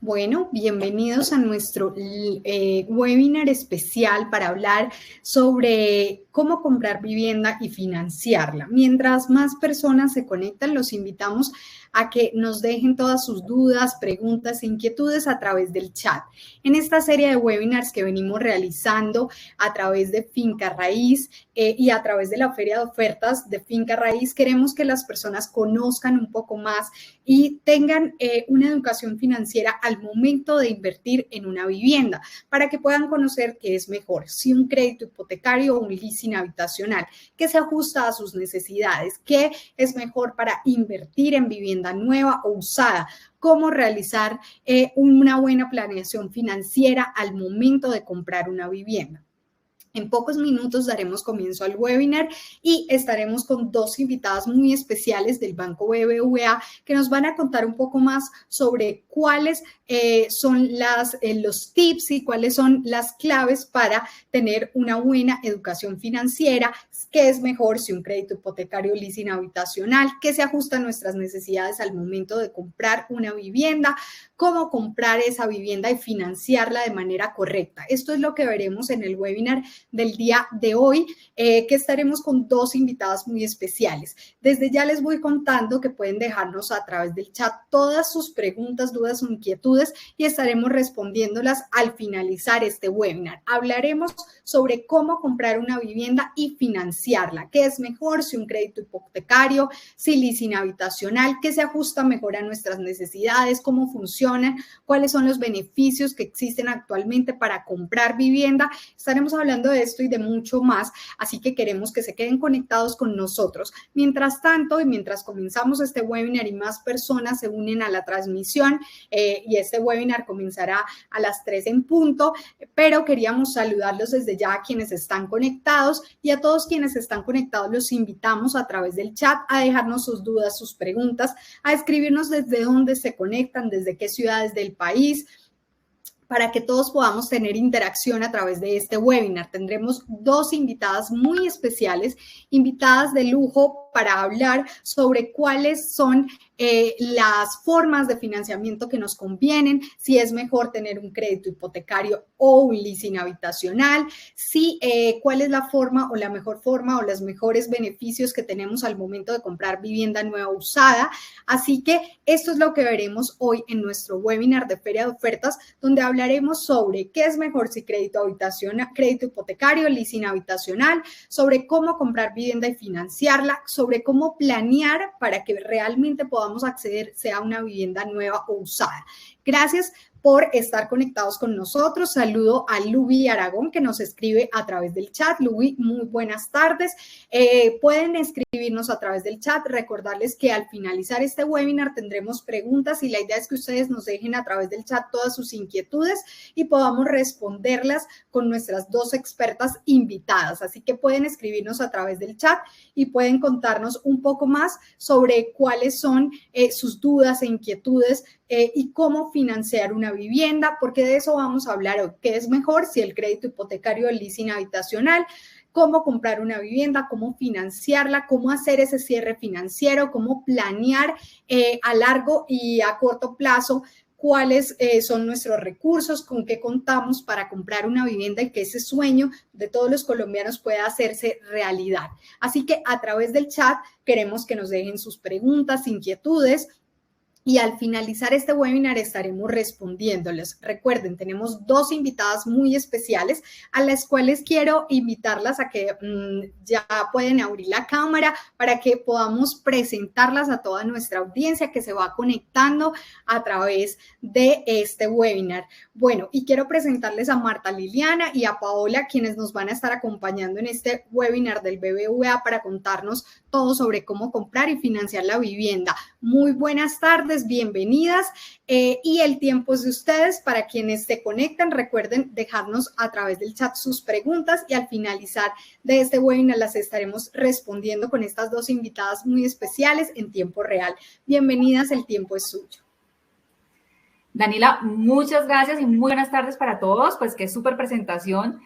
Bueno, bienvenidos a nuestro webinar especial para hablar sobre cómo comprar vivienda y financiarla. Mientras más personas se conectan, los invitamos a que nos dejen todas sus dudas, preguntas e inquietudes a través del chat. En esta serie de webinars que venimos realizando a través de Finca Raíz y a través de la Feria de Ofertas de Finca Raíz, queremos que las personas conozcan un poco más y tengan una educación financiera al momento de invertir en una vivienda, para que puedan conocer qué es mejor, si un crédito hipotecario o un leasing habitacional, que se ajusta a sus necesidades, qué es mejor para invertir en vivienda nueva o usada, cómo realizar una buena planeación financiera al momento de comprar una vivienda. En pocos minutos daremos comienzo al webinar y estaremos con dos invitadas muy especiales del Banco BBVA que nos van a contar un poco más sobre cuáles son los tips y cuáles son las claves para tener una buena educación financiera, qué es mejor si un crédito hipotecario o leasing habitacional, qué se ajusta a nuestras necesidades al momento de comprar una vivienda, cómo comprar esa vivienda y financiarla de manera correcta. Esto es lo que veremos en el webinar del día de hoy, que estaremos con dos invitadas muy especiales. Desde ya les voy contando que pueden dejarnos a través del chat todas sus preguntas, dudas o inquietudes y estaremos respondiéndolas al finalizar este webinar. Hablaremos sobre cómo comprar una vivienda y financiarla, qué es mejor, si un crédito hipotecario, si leasing habitacional, qué se ajusta mejor a nuestras necesidades, cómo funcionan, cuáles son los beneficios que existen actualmente para comprar vivienda. Estaremos hablando de esto y de mucho más, así que queremos que se queden conectados con nosotros. Mientras tanto, y mientras comenzamos este webinar y más personas se unen a la transmisión, y este webinar comenzará a las 3 en punto, pero queríamos saludarlos desde ya a quienes están conectados y a todos quienes están conectados los invitamos a través del chat a dejarnos sus dudas, sus preguntas, a escribirnos desde dónde se conectan, desde qué ciudades del país, para que todos podamos tener interacción a través de este webinar. Tendremos dos invitadas muy especiales, invitadas de lujo para hablar sobre cuáles son las formas de financiamiento que nos convienen, si es mejor tener un crédito hipotecario o un leasing habitacional, cuál es la forma o la mejor forma o los mejores beneficios que tenemos al momento de comprar vivienda nueva o usada. Así que esto es lo que veremos hoy en nuestro webinar de Feria de Ofertas, donde hablaremos sobre qué es mejor, si crédito hipotecario, leasing habitacional, sobre cómo comprar vivienda y financiarla, sobre cómo planear para que realmente podamos acceder sea una vivienda nueva o usada. Gracias por estar conectados con nosotros. Saludo a Lubi Aragón, que nos escribe a través del chat. Lubi, muy buenas tardes. Pueden escribirnos a través del chat. Recordarles que al finalizar este webinar tendremos preguntas y la idea es que ustedes nos dejen a través del chat todas sus inquietudes y podamos responderlas con nuestras dos expertas invitadas. Así que pueden escribirnos a través del chat y pueden contarnos un poco más sobre cuáles son sus dudas e inquietudes y cómo financiar una vivienda, porque de eso vamos a hablar hoy. ¿Qué es mejor, si el crédito hipotecario o el leasing habitacional? Cómo comprar una vivienda, cómo financiarla, cómo hacer ese cierre financiero, cómo planear a largo y a corto plazo cuáles son nuestros recursos, con qué contamos para comprar una vivienda y que ese sueño de todos los colombianos pueda hacerse realidad. Así que a través del chat queremos que nos dejen sus preguntas, inquietudes, y al finalizar este webinar estaremos respondiéndoles. Recuerden, tenemos dos invitadas muy especiales a las cuales quiero invitarlas a que ya pueden abrir la cámara para que podamos presentarlas a toda nuestra audiencia que se va conectando a través de este webinar. Bueno, y quiero presentarles a Marta Liliana y a Paola, quienes nos van a estar acompañando en este webinar del BBVA para contarnos todo sobre cómo comprar y financiar la vivienda. Muy buenas tardes, bienvenidas, y el tiempo es de ustedes. Para quienes se conectan, recuerden dejarnos a través del chat sus preguntas y al finalizar de este webinar las estaremos respondiendo con estas dos invitadas muy especiales en tiempo real. Bienvenidas, el tiempo es suyo. Daniela, muchas gracias y muy buenas tardes para todos. Pues qué súper presentación.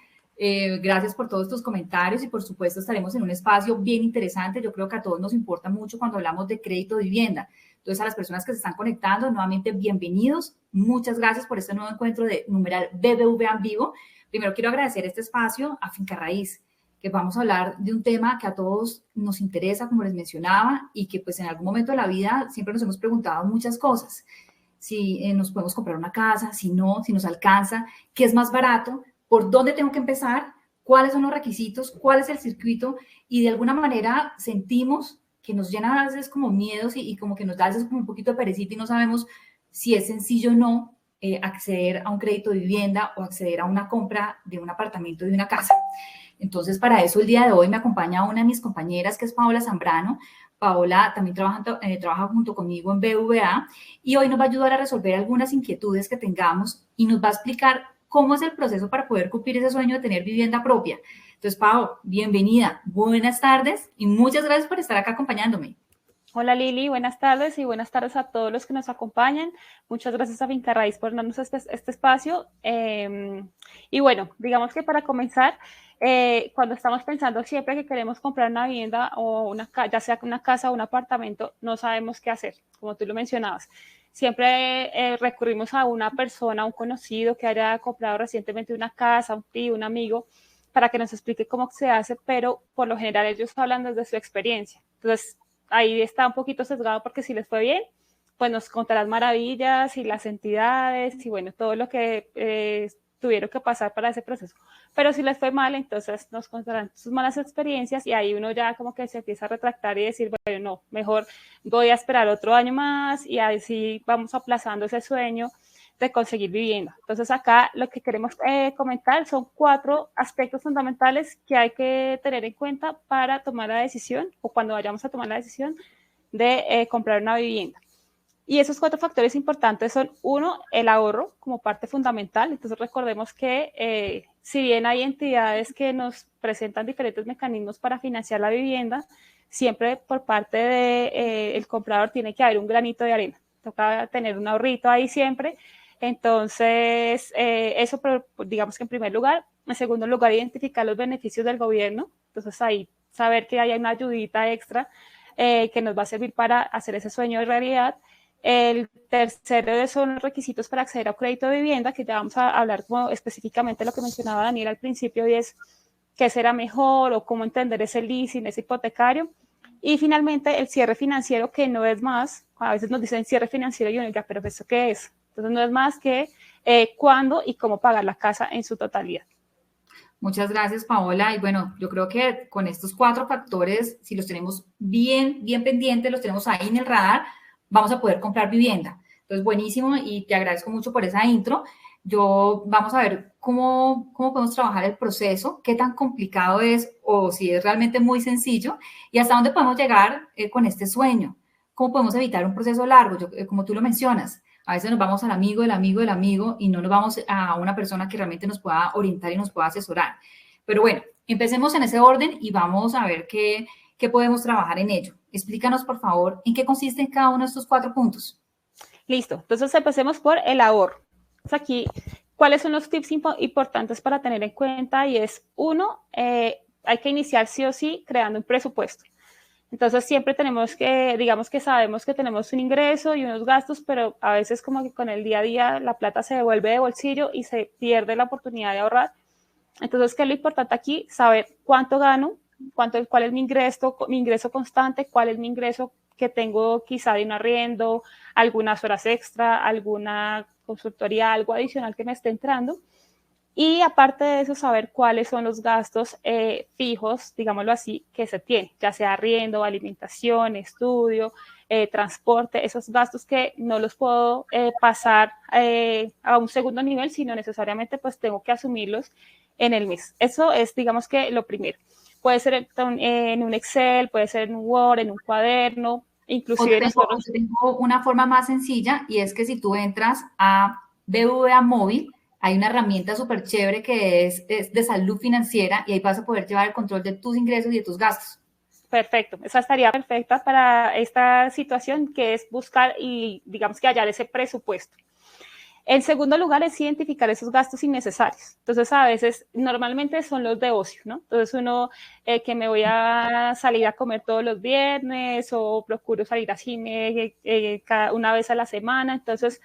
Gracias por todos tus comentarios y por supuesto estaremos en un espacio bien interesante. Yo creo que a todos nos importa mucho cuando hablamos de crédito de vivienda. Entonces, a las personas que se están conectando, nuevamente, bienvenidos. Muchas gracias por este nuevo encuentro de numeral BBVA en vivo. Primero quiero agradecer este espacio a Finca Raíz, que vamos a hablar de un tema que a todos nos interesa, como les mencionaba, y que pues en algún momento de la vida siempre nos hemos preguntado muchas cosas. Si nos podemos comprar una casa, si no, si nos alcanza, qué es más barato, por dónde tengo que empezar, cuáles son los requisitos, cuál es el circuito, y de alguna manera sentimos que nos llena a veces como miedos y como que nos da a veces como un poquito de perecita y no sabemos si es sencillo o no acceder a un crédito de vivienda o acceder a una compra de un apartamento, de una casa. Entonces, para eso el día de hoy me acompaña una de mis compañeras, que es Paola Zambrano. Paola también trabaja junto conmigo en BVA y hoy nos va a ayudar a resolver algunas inquietudes que tengamos y nos va a explicar cómo es el proceso para poder cumplir ese sueño de tener vivienda propia. Entonces, Pao, bienvenida, buenas tardes y muchas gracias por estar acá acompañándome. Hola Lili, buenas tardes y buenas tardes a todos los que nos acompañan. Muchas gracias a Finca Raíz por darnos este espacio. Y bueno, digamos que para comenzar, cuando estamos pensando siempre que queremos comprar una vivienda o ya sea una casa o un apartamento, no sabemos qué hacer, como tú lo mencionabas. Siempre recurrimos a una persona, a un conocido que haya comprado recientemente una casa, un tío, un amigo, para que nos explique cómo se hace, pero por lo general ellos hablan desde su experiencia. Entonces, ahí está un poquito sesgado porque si les fue bien, pues nos contarán maravillas y las entidades y bueno, todo lo que tuvieron que pasar para ese proceso. Pero si les fue mal, entonces nos contarán sus malas experiencias y ahí uno ya como que se empieza a retractar y decir, bueno, no, mejor voy a esperar otro año más y así vamos aplazando ese sueño de conseguir vivienda. Entonces acá lo que queremos comentar son 4 aspectos fundamentales que hay que tener en cuenta para tomar la decisión o cuando vayamos a tomar la decisión de comprar una vivienda. Y esos 4 factores importantes son, 1, el ahorro como parte fundamental. Entonces recordemos que si bien hay entidades que nos presentan diferentes mecanismos para financiar la vivienda, siempre por parte del comprador tiene que haber un granito de arena. Toca tener un ahorrito ahí siempre. Entonces, eso digamos que en primer lugar. En segundo lugar, identificar los beneficios del gobierno. Entonces, ahí saber que hay una ayudita extra que nos va a servir para hacer ese sueño de realidad. El tercero son los requisitos para acceder a un crédito de vivienda, que ya vamos a hablar como específicamente lo que mencionaba Daniel al principio, y es qué será mejor o cómo entender ese leasing, ese hipotecario. Y finalmente, el cierre financiero, que no es más, a veces nos dicen cierre financiero y uno diga, pero ¿eso qué es? Entonces, no es más que cuándo y cómo pagar la casa en su totalidad. Muchas gracias, Paola. Y bueno, yo creo que con estos 4 factores, si los tenemos bien pendientes, los tenemos ahí en el radar, vamos a poder comprar vivienda. Entonces, buenísimo y te agradezco mucho por esa intro. Vamos a ver cómo podemos trabajar el proceso, qué tan complicado es o si es realmente muy sencillo y hasta dónde podemos llegar con este sueño. ¿Cómo podemos evitar un proceso largo? Como tú lo mencionas, a veces nos vamos al amigo del amigo del amigo y no nos vamos a una persona que realmente nos pueda orientar y nos pueda asesorar. Pero bueno, empecemos en ese orden y vamos a ver qué podemos trabajar en ello. Explícanos, por favor, en qué consisten cada uno de estos 4 puntos. Listo. Entonces, empecemos por el ahorro. Entonces, aquí, ¿cuáles son los tips importantes para tener en cuenta? Y es, 1, hay que iniciar sí o sí creando un presupuesto. Entonces siempre tenemos que, digamos que sabemos que tenemos un ingreso y unos gastos, pero a veces como que con el día a día la plata se devuelve de bolsillo y se pierde la oportunidad de ahorrar. Entonces, ¿qué es lo importante aquí? Saber cuánto gano, cuál es mi ingreso constante, cuál es mi ingreso que tengo quizá de un arriendo, algunas horas extra, alguna consultoría, algo adicional que me esté entrando. Y aparte de eso, saber cuáles son los gastos fijos, digámoslo así, que se tienen, ya sea arriendo, alimentación, estudio, transporte, esos gastos que no los puedo pasar a un segundo nivel, sino necesariamente pues tengo que asumirlos en el mes. Eso es, digamos que lo primero. Puede ser en un Excel, puede ser en un Word, en un cuaderno, inclusive nosotros... Tengo una forma más sencilla y es que si tú entras a BVA Móvil, hay una herramienta súper chévere que es de salud financiera y ahí vas a poder llevar el control de tus ingresos y de tus gastos. Perfecto, esa estaría perfecta para esta situación que es buscar y digamos que hallar ese presupuesto. En segundo lugar es identificar esos gastos innecesarios. Entonces, a veces, normalmente son los de ocio, ¿no? Entonces, uno que me voy a salir a comer todos los viernes o procuro salir a cine una vez a la semana. Entonces,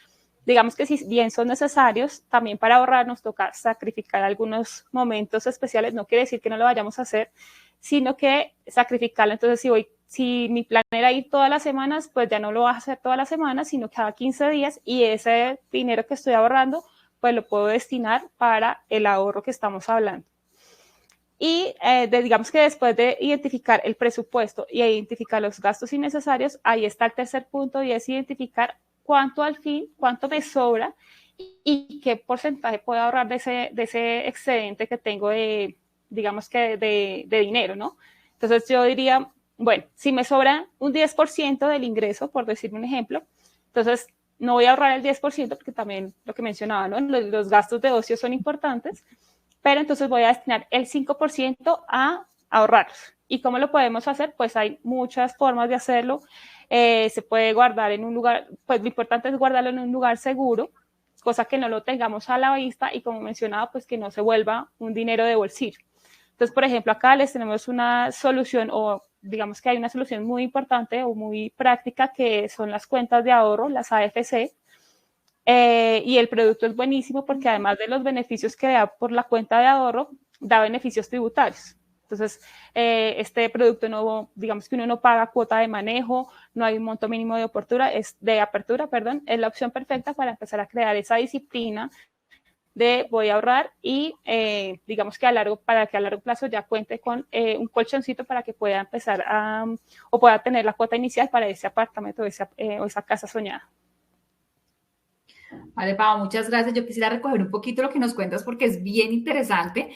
digamos que si bien son necesarios, también para ahorrar nos toca sacrificar algunos momentos especiales. No quiere decir que no lo vayamos a hacer, sino que sacrificarlo. Entonces, si mi plan era ir todas las semanas, pues ya no lo vas a hacer todas las semanas, sino cada 15 días, y ese dinero que estoy ahorrando, pues lo puedo destinar para el ahorro que estamos hablando. Y digamos que después de identificar el presupuesto y identificar los gastos innecesarios, ahí está el tercer punto, y es identificar cuánto me sobra y qué porcentaje puedo ahorrar de ese excedente que tengo de dinero, ¿no? Entonces yo diría, bueno, si me sobra un 10% del ingreso, por decirme un ejemplo, entonces no voy a ahorrar el 10% porque también lo que mencionaba, ¿no? Los gastos de ocio son importantes, pero entonces voy a destinar el 5% a ahorrarlos. ¿Y cómo lo podemos hacer? Pues hay muchas formas de hacerlo. Se puede guardar en un lugar, pues lo importante es guardarlo en un lugar seguro, cosa que no lo tengamos a la vista y, como mencionaba, pues que no se vuelva un dinero de bolsillo. Entonces, por ejemplo, acá les tenemos una solución, o digamos que hay una solución muy importante o muy práctica, que son las cuentas de ahorro, las AFC, y el producto es buenísimo porque además de los beneficios que da por la cuenta de ahorro, da beneficios tributarios. Entonces, este producto no, digamos que uno no paga cuota de manejo, no hay un monto mínimo de apertura, es la opción perfecta para empezar a crear esa disciplina de voy a ahorrar y digamos que para que a largo plazo ya cuente con un colchoncito para que pueda empezar o pueda tener la cuota inicial para ese apartamento o esa casa soñada. Vale, Pau, muchas gracias. Yo quisiera recoger un poquito lo que nos cuentas porque es bien interesante.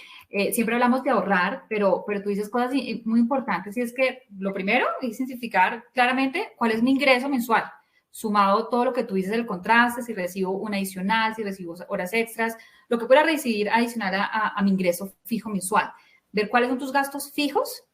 Siempre hablamos de ahorrar, pero tú dices cosas muy importantes, y es que lo primero es identificar claramente cuál es mi ingreso mensual, sumado todo lo que tú dices del contraste, si recibo un adicional, si recibo horas extras, lo que pueda recibir adicional a mi ingreso fijo mensual. Ver cuáles son tus gastos fijos,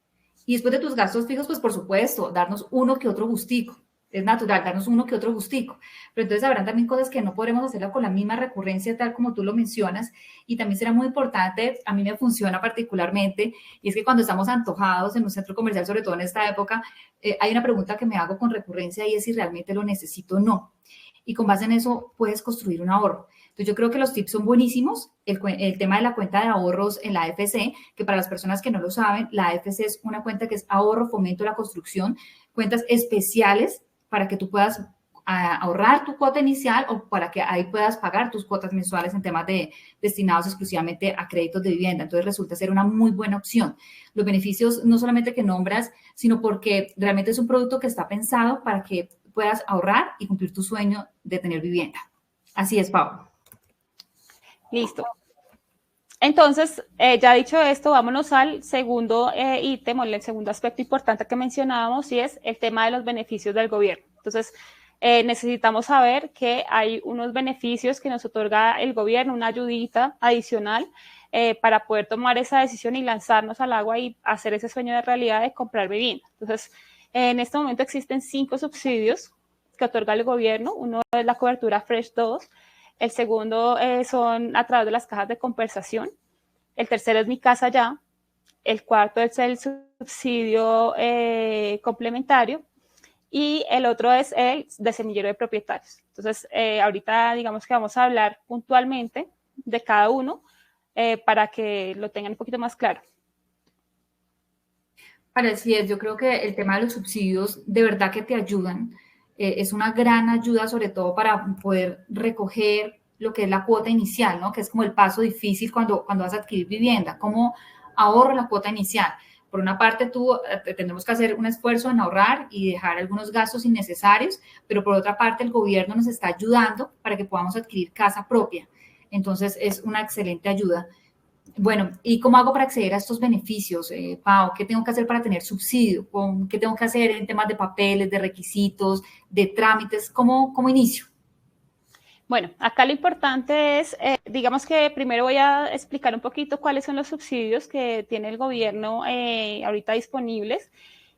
y después de tus gastos fijos, pues por supuesto, darnos uno que otro gustico. Es natural darnos uno que otro gustico, pero entonces habrán también cosas que no podremos hacerla con la misma recurrencia tal como tú lo mencionas, y también será muy importante, a mí me funciona particularmente, y es que cuando estamos antojados en un centro comercial, sobre todo en esta época, hay una pregunta que me hago con recurrencia, y es si realmente lo necesito o no, y con base en eso puedes construir un ahorro. Entonces yo creo que los tips son buenísimos. El tema de la cuenta de ahorros en la AFC, que para las personas que no lo saben, la AFC es una cuenta que es ahorro, fomento la construcción, cuentas especiales para que tú puedas ahorrar tu cuota inicial o para que ahí puedas pagar tus cuotas mensuales en temas destinados exclusivamente a créditos de vivienda. Entonces resulta ser una muy buena opción. Los beneficios no solamente que nombras, sino porque realmente es un producto que está pensado para que puedas ahorrar y cumplir tu sueño de tener vivienda. Así es, Pau. Listo. Entonces, ya dicho esto, vámonos al segundo ítem, o el segundo aspecto importante que mencionábamos, y es el tema de los beneficios del gobierno. Entonces, necesitamos saber que hay unos beneficios que nos otorga el gobierno, una ayudita adicional para poder tomar esa decisión y lanzarnos al agua y hacer ese sueño de realidad de comprar vivienda. Entonces, en este momento existen 5 subsidios que otorga el gobierno. Uno es la cobertura Fresh 2. El segundo son a través de las cajas de compensación. El tercero es Mi Casa Ya. El cuarto es el subsidio complementario. Y el otro es el de semillero de propietarios. Entonces, ahorita digamos que vamos a hablar puntualmente de cada uno para que lo tengan un poquito más claro. Así es, yo creo que el tema de los subsidios de verdad que te ayudan. Es una gran ayuda, sobre todo para poder recoger lo que es la cuota inicial, ¿no? Que es como el paso difícil cuando vas a adquirir vivienda. ¿Cómo ahorro la cuota inicial? Por una parte, tendremos que hacer un esfuerzo en ahorrar y dejar algunos gastos innecesarios, pero por otra parte, el gobierno nos está ayudando para que podamos adquirir casa propia. Entonces, es una excelente ayuda. Bueno, ¿y cómo hago para acceder a estos beneficios, Pau? ¿Qué tengo que hacer para tener subsidio? ¿Qué tengo que hacer en temas de papeles, de requisitos, de trámites? ¿Cómo inicio? Bueno, acá lo importante es, digamos que primero voy a explicar un poquito cuáles son los subsidios que tiene el gobierno ahorita disponibles,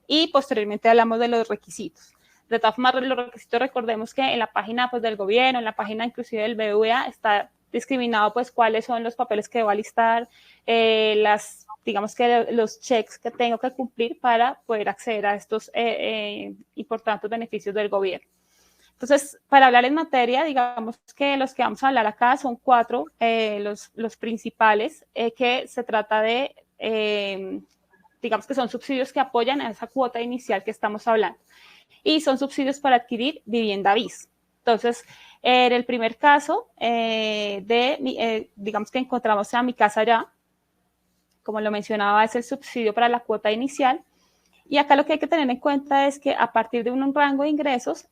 y posteriormente hablamos de los requisitos. de todas formas, los requisitos, recordemos que en la página pues, del gobierno, en la página inclusive del BBVA, está discriminado pues cuáles son los papeles que debo alistar, digamos que los checks que tengo que cumplir para poder acceder a estos importantes beneficios del gobierno. Entonces, para hablar en materia, digamos que los que vamos a hablar acá son 4, los principales, que se trata de, digamos que son subsidios que apoyan a esa cuota inicial que estamos hablando. Y son subsidios para adquirir vivienda bis. Entonces, en el primer caso, digamos que encontramos a Mi Casa Ya, como lo mencionaba, es el subsidio para la cuota inicial. Y acá lo que hay que tener en cuenta es que a partir de un rango de ingresos,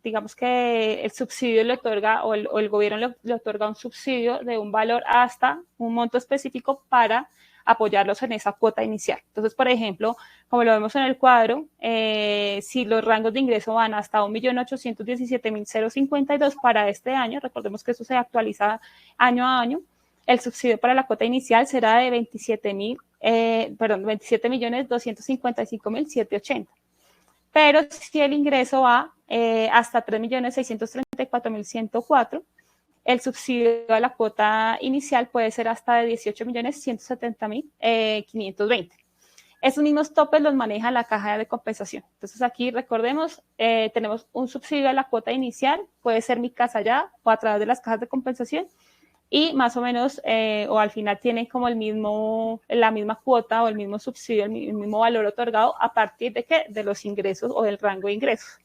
digamos que el subsidio le otorga, o el gobierno le otorga un subsidio de un valor hasta un monto específico para apoyarlos en esa cuota inicial. Entonces, por ejemplo, como lo vemos en el cuadro, si los rangos de ingreso van hasta 1.817.052 para este año, recordemos que eso se actualiza año a año, el subsidio para la cuota inicial será de 27.255.780. Pero si el ingreso va hasta 3.634.104, el subsidio a la cuota inicial puede ser hasta de 18.170.520. Esos mismos topes los maneja la caja de compensación. Entonces aquí recordemos, tenemos un subsidio a la cuota inicial, puede ser Mi Casa Ya o a través de las cajas de compensación, y más o menos, o al final tienen como la misma cuota o el mismo subsidio, el mismo valor otorgado a partir de ¿qué? De los ingresos o del rango de ingresos.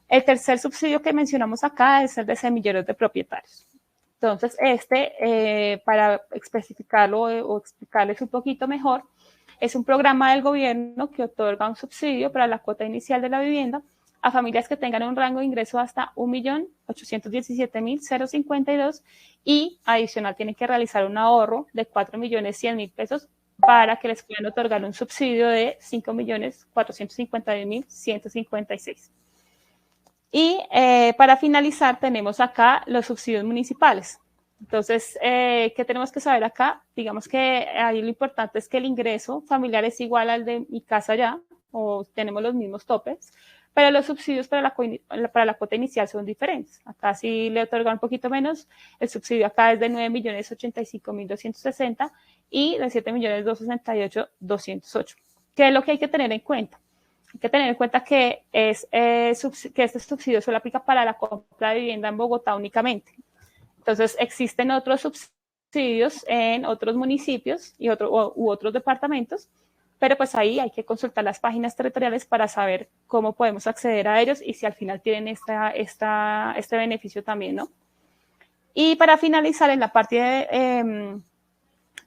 El tercer subsidio que mencionamos acá es el de semilleros de propietarios. Entonces, para especificarlo o explicarles un poquito mejor, es un programa del gobierno que otorga un subsidio para la cuota inicial de la vivienda a familias que tengan un rango de ingreso hasta 1.817.052 y adicional tienen que realizar un ahorro de 4.100.000 pesos para que les puedan otorgar un subsidio de 5.451.156. Y para finalizar tenemos acá los subsidios municipales. Entonces, ¿qué tenemos que saber acá? Digamos que ahí lo importante es que el ingreso familiar es igual al de Mi Casa Ya, o tenemos los mismos topes, pero los subsidios para la cuota inicial son diferentes. Acá sí le otorgan un poquito menos. El subsidio acá es de 9.085.260 y de 7.268.208. ¿Qué es lo que hay que tener en cuenta? Hay que tener en cuenta que este subsidio solo aplica para la compra de vivienda en Bogotá únicamente. Entonces, existen otros subsidios en otros municipios y u otros departamentos, pero pues ahí hay que consultar las páginas territoriales para saber cómo podemos acceder a ellos y si al final tienen este beneficio también, ¿no? Y para finalizar, en la parte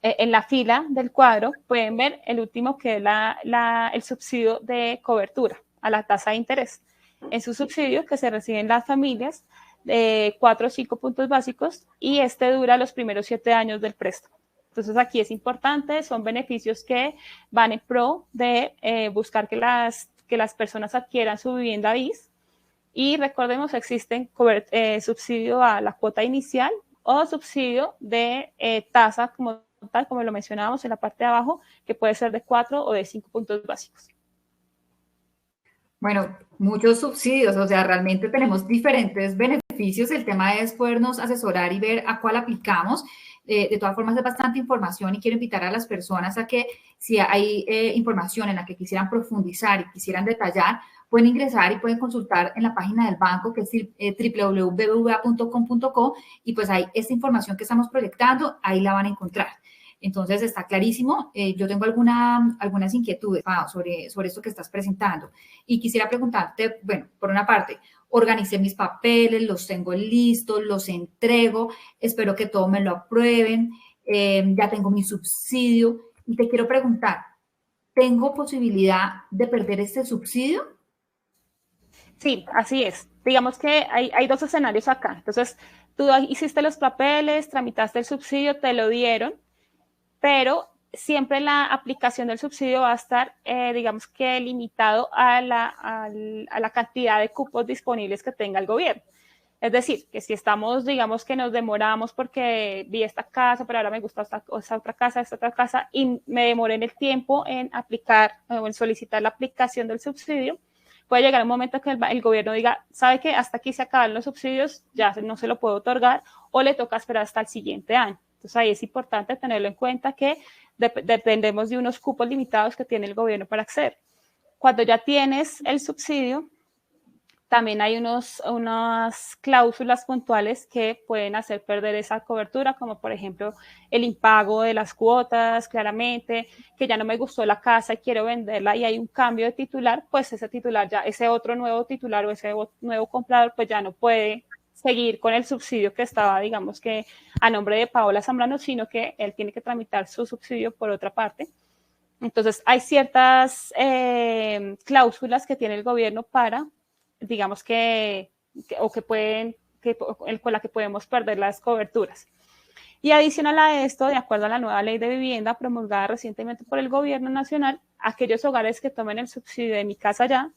en la fila del cuadro, pueden ver el último que es el subsidio de cobertura a la tasa de interés. Es un subsidio que se reciben las familias de 4 o 5 puntos básicos y dura los primeros 7 años del préstamo. Entonces aquí es importante, son beneficios que van en pro de buscar que las personas adquieran su vivienda bis y recordemos existen subsidio a la cuota inicial o subsidio de tasa como tal, como lo mencionábamos en la parte de abajo, que puede ser de 4 o de 5 puntos básicos. Bueno, muchos subsidios, o sea, realmente tenemos diferentes beneficios. El tema es podernos asesorar y ver a cuál aplicamos. De todas formas, es bastante información y quiero invitar a las personas a que si hay información en la que quisieran profundizar y quisieran detallar, pueden ingresar y pueden consultar en la página del banco, que es www.bbva.com.co, y pues ahí esta información que estamos proyectando, ahí la van a encontrar. Entonces, está clarísimo. Yo tengo algunas inquietudes sobre esto que estás presentando y quisiera preguntarte, bueno, por una parte, organicé mis papeles, los tengo listos, los entrego, espero que todo me lo aprueben, ya tengo mi subsidio y te quiero preguntar, ¿tengo posibilidad de perder este subsidio? Sí, así es. Digamos que hay 2 escenarios acá. Entonces, tú hiciste los papeles, tramitaste el subsidio, te lo dieron, pero siempre la aplicación del subsidio va a estar, digamos que limitado a la cantidad de cupos disponibles que tenga el gobierno. Es decir, que si estamos, digamos que nos demoramos porque vi esta casa, pero ahora me gusta esta otra casa, y me demoré en el tiempo en aplicar o en solicitar la aplicación del subsidio, puede llegar un momento que el gobierno diga, ¿sabe qué? Hasta aquí se acaban los subsidios, ya no se lo puedo otorgar, o le toca esperar hasta el siguiente año. Entonces ahí es importante tenerlo en cuenta que dependemos de unos cupos limitados que tiene el gobierno para acceder. Cuando ya tienes el subsidio, también hay unas cláusulas puntuales que pueden hacer perder esa cobertura, como por ejemplo el impago de las cuotas, claramente, que ya no me gustó la casa y quiero venderla y hay un cambio de titular, pues ese titular ya, ese otro nuevo titular o ese nuevo comprador, pues ya no puede seguir con el subsidio que estaba, digamos que a nombre de Paola Zambrano, sino que él tiene que tramitar su subsidio por otra parte. Entonces, hay ciertas cláusulas que tiene el gobierno para, digamos con la que podemos perder las coberturas. Y adicional a esto, de acuerdo a la nueva ley de vivienda promulgada recientemente por el gobierno nacional, aquellos hogares que tomen el subsidio de Mi Casa Ya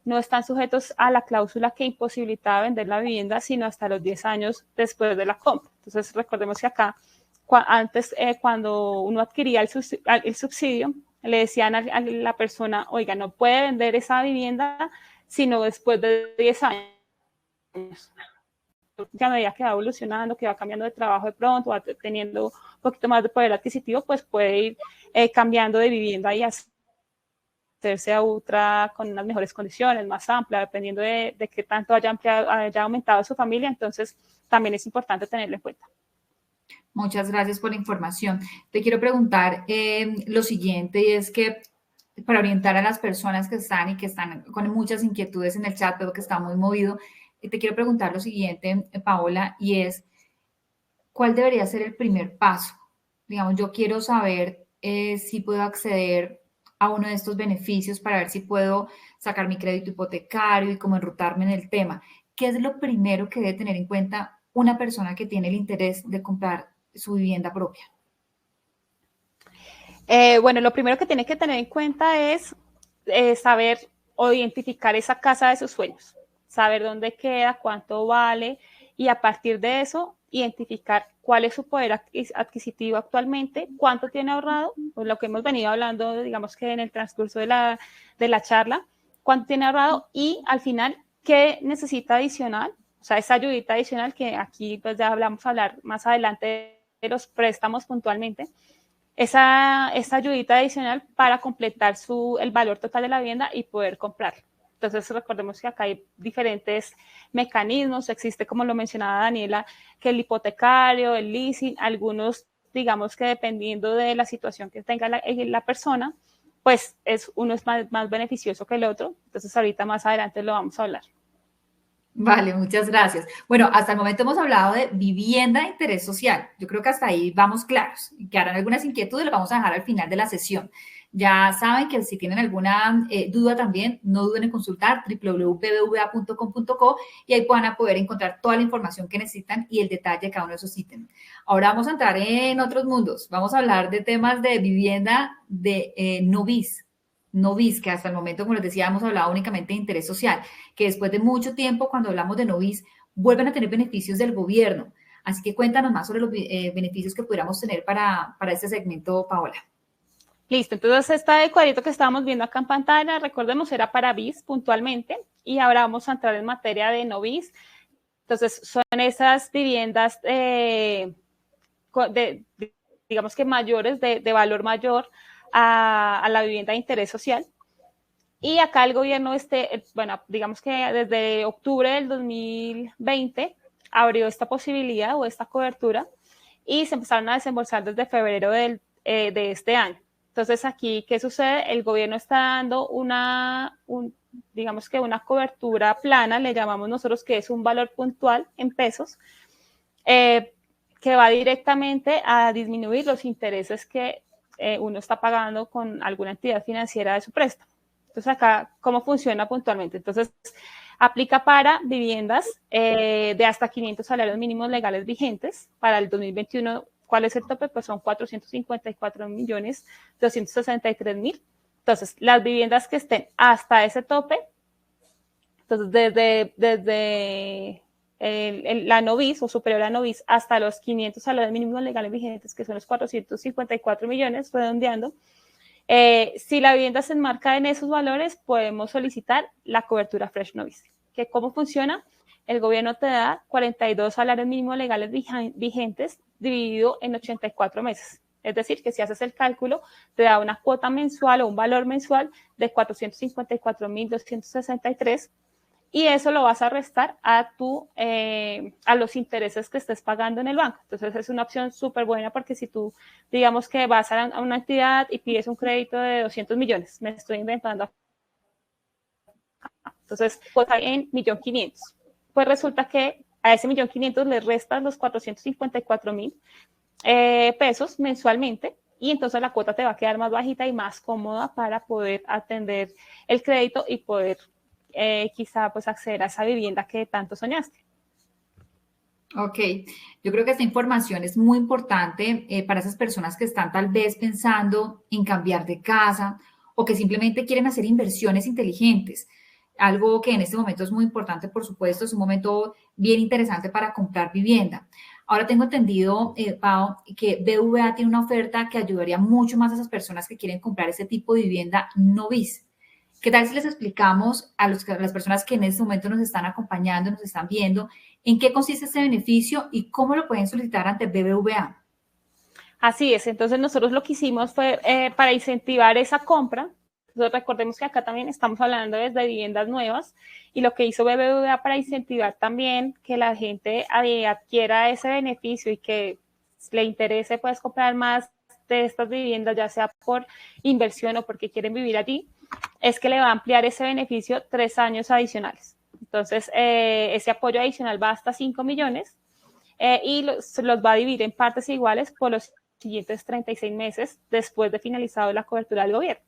no están sujetos a la cláusula que imposibilitaba vender la vivienda, sino hasta los 10 años después de la compra. Entonces, recordemos que acá, antes, cuando uno adquiría el subsidio, le decían a la persona, oiga, no puede vender esa vivienda sino después de 10 años. Ya a medida que va evolucionando, que va cambiando de trabajo de pronto, va teniendo un poquito más de poder adquisitivo, pues puede ir cambiando de vivienda y hacerse a otra con unas mejores condiciones, más amplia, dependiendo de qué tanto haya aumentado su familia. Entonces, también es importante tenerlo en cuenta. Muchas gracias por la información. Te quiero preguntar lo siguiente, y es que para orientar a las personas que están con muchas inquietudes en el chat, pero que está muy movido, te quiero preguntar lo siguiente, Paola, y es, ¿cuál debería ser el primer paso? Digamos, yo quiero saber si puedo acceder a uno de estos beneficios para ver si puedo sacar mi crédito hipotecario y cómo enrutarme en el tema. ¿Qué es lo primero que debe tener en cuenta una persona que tiene el interés de comprar su vivienda propia? Bueno, lo primero que tiene que tener en cuenta es saber o identificar esa casa de sus sueños, saber dónde queda, cuánto vale y a partir de eso identificar cuál es su poder adquisitivo actualmente, cuánto tiene ahorrado, pues lo que hemos venido hablando, digamos que en el transcurso de la charla, cuánto tiene ahorrado y al final qué necesita adicional, o sea, esa ayudita adicional que aquí pues ya vamos a hablar más adelante de los préstamos puntualmente, esa ayudita adicional para completar el valor total de la vivienda y poder comprarla. Entonces, recordemos que acá hay diferentes mecanismos. Existe, como lo mencionaba Daniela, que el hipotecario, el leasing, algunos, digamos que dependiendo de la situación que tenga la persona, pues uno es más beneficioso que el otro. Entonces, ahorita más adelante lo vamos a hablar. Vale, muchas gracias. Bueno, hasta el momento hemos hablado de vivienda de interés social. Yo creo que hasta ahí vamos claros. Y que harán algunas inquietudes, las vamos a dejar al final de la sesión. Ya saben que si tienen alguna duda también, no duden en consultar www.bbva.com.co y ahí van a poder encontrar toda la información que necesitan y el detalle de cada uno de esos ítems. Ahora vamos a entrar en otros mundos. Vamos a hablar de temas de vivienda de Novis, que hasta el momento, como les decía, hemos hablado únicamente de interés social, que después de mucho tiempo, cuando hablamos de Novis, vuelven a tener beneficios del gobierno. Así que cuéntanos más sobre los beneficios que pudiéramos tener para este segmento, Paola. Listo, entonces este cuadrito que estábamos viendo acá en pantalla, recordemos, era para BIS puntualmente, y ahora vamos a entrar en materia de no BIS. Entonces, son esas viviendas digamos que mayores, de valor mayor a la vivienda de interés social. Y acá el gobierno, bueno, digamos que desde octubre del 2020 abrió esta posibilidad o esta cobertura y se empezaron a desembolsar desde febrero de este año. Entonces aquí, ¿qué sucede? El gobierno está dando digamos que una cobertura plana, le llamamos nosotros, que es un valor puntual en pesos, que va directamente a disminuir los intereses que uno está pagando con alguna entidad financiera de su préstamo. Entonces acá, ¿cómo funciona puntualmente? Entonces, aplica para viviendas de hasta 500 salarios mínimos legales vigentes. Para el 2021, ¿cuál es el tope? Pues son 454.263.000. Entonces, las viviendas que estén hasta ese tope, entonces desde la novis o superior a novis hasta los 500 salarios mínimos legales vigentes, que son los 454 millones, redondeando, Si la vivienda se enmarca en esos valores, podemos solicitar la cobertura Fresh Novice. ¿Que cómo funciona? El gobierno te da 42 salarios mínimos legales vigentes dividido en 84 meses. Es decir, que si haces el cálculo, te da una cuota mensual o un valor mensual de 454.263 y eso lo vas a restar a los intereses que estés pagando en el banco. Entonces es una opción súper buena porque si tú, digamos que vas a una entidad y pides un crédito de 200 millones, me estoy inventando. Entonces, pues en 1.500.000. Pues resulta que a ese 1.500.000 le restas los 454.000 pesos mensualmente y entonces la cuota te va a quedar más bajita y más cómoda para poder atender el crédito y poder quizá pues acceder a esa vivienda que tanto soñaste. Ok, yo creo que esta información es muy importante para esas personas que están tal vez pensando en cambiar de casa o que simplemente quieren hacer inversiones inteligentes. Algo que en este momento es muy importante, por supuesto, es un momento bien interesante para comprar vivienda. Ahora tengo entendido, Pau, que BVA tiene una oferta que ayudaría mucho más a esas personas que quieren comprar ese tipo de vivienda no bis. ¿Qué tal si les explicamos a las personas que en este momento nos están acompañando, nos están viendo, en qué consiste este beneficio y cómo lo pueden solicitar ante BBVA? Así es, entonces nosotros lo que hicimos fue para incentivar esa compra. Entonces recordemos que acá también estamos hablando desde viviendas nuevas y lo que hizo BBVA para incentivar también que la gente adquiera ese beneficio y que le interese pues comprar más de estas viviendas, ya sea por inversión o porque quieren vivir allí, es que le va a ampliar ese beneficio 3 años adicionales. Entonces, ese apoyo adicional va hasta 5 millones y los va a dividir en partes iguales por los siguientes 36 meses después de finalizado la cobertura del gobierno.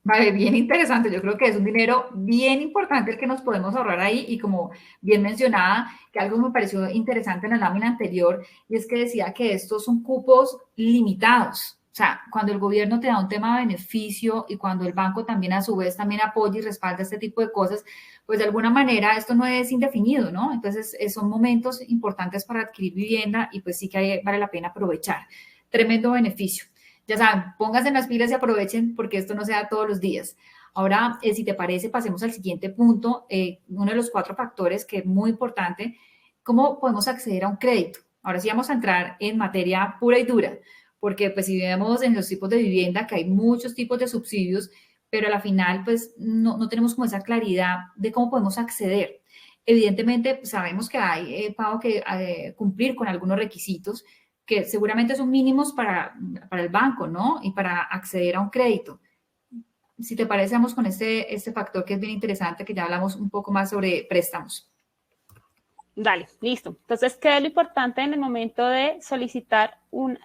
Vale, bien interesante. Yo creo que es un dinero bien importante el que nos podemos ahorrar ahí y como bien mencionaba, que algo me pareció interesante en la lámina anterior y es que decía que estos son cupos limitados. O sea, cuando el gobierno te da un tema de beneficio y cuando el banco también a su vez también apoya y respalda este tipo de cosas, pues de alguna manera esto no es indefinido, ¿no? Entonces son momentos importantes para adquirir vivienda y pues sí que vale la pena aprovechar. Tremendo beneficio. Ya saben, pónganse en las pilas y aprovechen porque esto no se da todos los días. Ahora, si te parece, pasemos al siguiente punto, uno de los 4 factores que es muy importante, ¿cómo podemos acceder a un crédito? Ahora sí vamos a entrar en materia pura y dura, porque pues si vemos en los tipos de vivienda que hay muchos tipos de subsidios, pero a la final pues no tenemos como esa claridad de cómo podemos acceder. Evidentemente, pues, sabemos que hay pago que cumplir con algunos requisitos, que seguramente son mínimos para el banco, ¿no? Y para acceder a un crédito. Si te parece, vamos con este factor que es bien interesante, que ya hablamos un poco más sobre préstamos. Dale, listo. Entonces, ¿qué es lo importante en el momento de solicitar un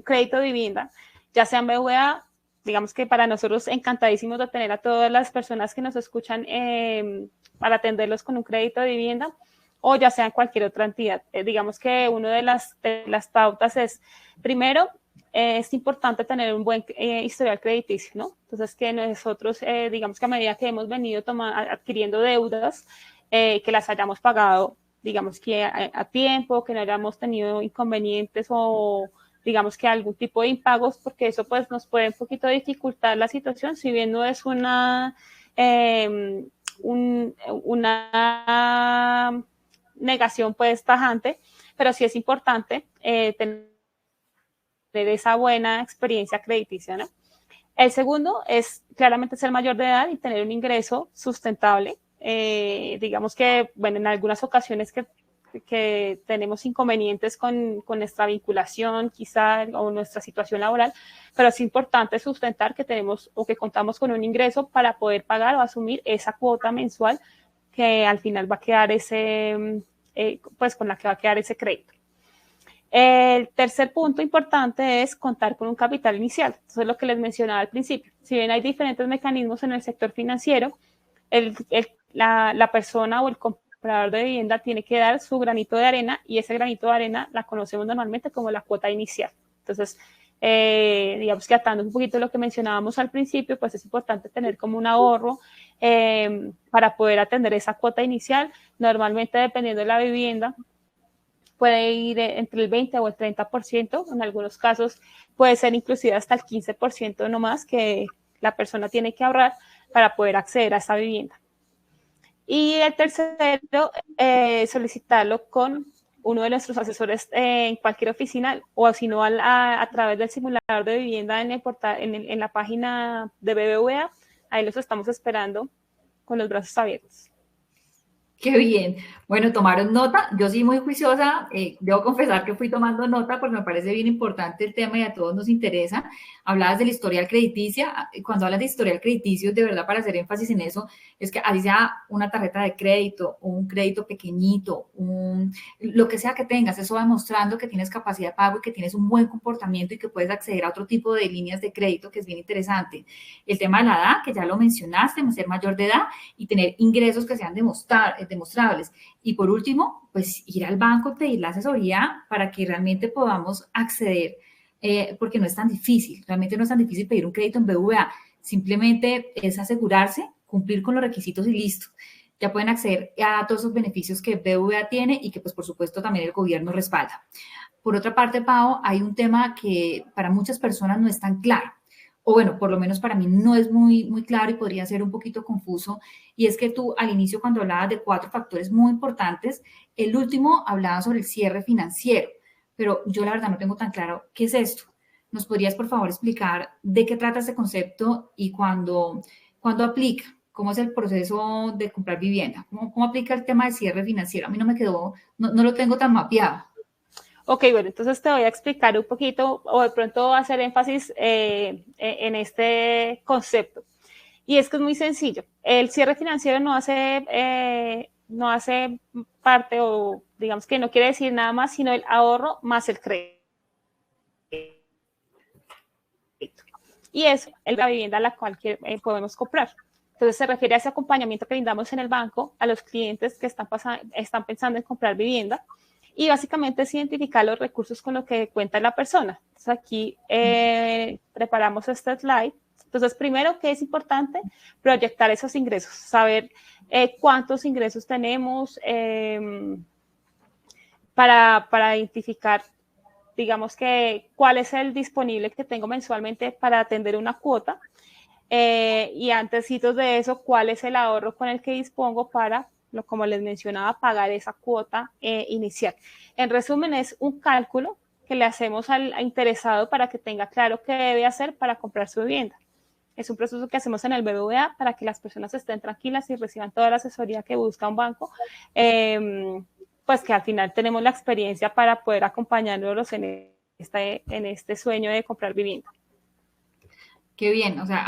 crédito de vivienda? Ya sea en BVA, digamos que para nosotros encantadísimos de tener a todas las personas que nos escuchan para atenderlos con un crédito de vivienda, o ya sea en cualquier otra entidad. Digamos que una de las pautas es, primero, es importante tener un buen historial crediticio, ¿no? Entonces, que nosotros, digamos que a medida que hemos venido adquiriendo deudas, que las hayamos pagado, digamos que a tiempo, que no hayamos tenido inconvenientes o digamos que algún tipo de impagos, porque eso pues nos puede un poquito dificultar la situación, si bien no es una negación pues tajante, pero sí es importante tener esa buena experiencia crediticia, ¿no? El segundo es claramente ser mayor de edad y tener un ingreso sustentable. Digamos que, bueno, en algunas ocasiones que tenemos inconvenientes con nuestra vinculación quizá o nuestra situación laboral, pero es importante sustentar que tenemos o que contamos con un ingreso para poder pagar o asumir esa cuota mensual que al final va a quedar pues con la que va a quedar ese crédito. El tercer punto importante es contar con un capital inicial. Eso es lo que les mencionaba al principio. Si bien hay diferentes mecanismos en el sector financiero, la persona o el comprador de vivienda tiene que dar su granito de arena y ese granito de arena la conocemos normalmente como la cuota inicial. Entonces, digamos que atando un poquito lo que mencionábamos al principio, pues es importante tener como un ahorro para poder atender esa cuota inicial. Normalmente, dependiendo de la vivienda, puede ir entre el 20 o el 30%, en algunos casos puede ser inclusive hasta el 15% nomás que la persona tiene que ahorrar para poder acceder a esa vivienda. Y el tercero, solicitarlo con uno de nuestros asesores en cualquier oficina o si no a través del simulador de vivienda en la página de BBVA. Ahí los estamos esperando con los brazos abiertos. Qué bien. Bueno, tomaron nota. Yo sí muy juiciosa. Debo confesar que fui tomando nota porque me parece bien importante el tema y a todos nos interesa. Hablabas del historial crediticia. Cuando hablas de historial crediticio, de verdad, para hacer énfasis en eso, es que así sea una tarjeta de crédito, un crédito pequeñito, lo que sea que tengas, eso va demostrando que tienes capacidad de pago y que tienes un buen comportamiento y que puedes acceder a otro tipo de líneas de crédito, que es bien interesante. El tema de la edad, que ya lo mencionaste, ser mayor de edad y tener ingresos que sean demostrables. Y por último, pues ir al banco, pedir la asesoría para que realmente podamos acceder, porque no es tan difícil, realmente no es tan difícil pedir un crédito en BBVA, simplemente es asegurarse, cumplir con los requisitos y listo. Ya pueden acceder a todos esos beneficios que BBVA tiene y que pues por supuesto también el gobierno respalda. Por otra parte, Pau, hay un tema que para muchas personas no es tan claro, o bueno, por lo menos para mí no es muy claro y podría ser un poquito confuso, y es que tú al inicio cuando hablabas de 4 factores muy importantes, el último hablaba sobre el cierre financiero, pero yo la verdad no tengo tan claro qué es esto. ¿Nos podrías por favor explicar de qué trata este concepto y cuándo aplica? ¿Cómo es el proceso de comprar vivienda? ¿Cómo aplica el tema del cierre financiero? A mí no me quedó, no lo tengo tan mapeado. Ok, bueno, entonces te voy a explicar un poquito o de pronto hacer énfasis en este concepto. Y es que es muy sencillo. El cierre financiero no hace parte o digamos que no quiere decir nada más, sino el ahorro más el crédito. Y es la vivienda a la cual podemos comprar. Entonces se refiere a ese acompañamiento que brindamos en el banco a los clientes que están pensando en comprar vivienda. Y básicamente es identificar los recursos con los que cuenta la persona. Entonces aquí preparamos este slide. Entonces, primero, ¿qué es importante? Proyectar esos ingresos, saber cuántos ingresos tenemos para identificar, digamos que cuál es el disponible que tengo mensualmente para atender una cuota. Y antesitos de eso, cuál es el ahorro con el que dispongo para, como les mencionaba, pagar esa cuota inicial. En resumen, es un cálculo que le hacemos al interesado para que tenga claro qué debe hacer para comprar su vivienda. Es un proceso que hacemos en el BBVA para que las personas estén tranquilas y reciban toda la asesoría que busca un banco, pues que al final tenemos la experiencia para poder acompañarlos en este sueño de comprar vivienda. Qué bien, o sea,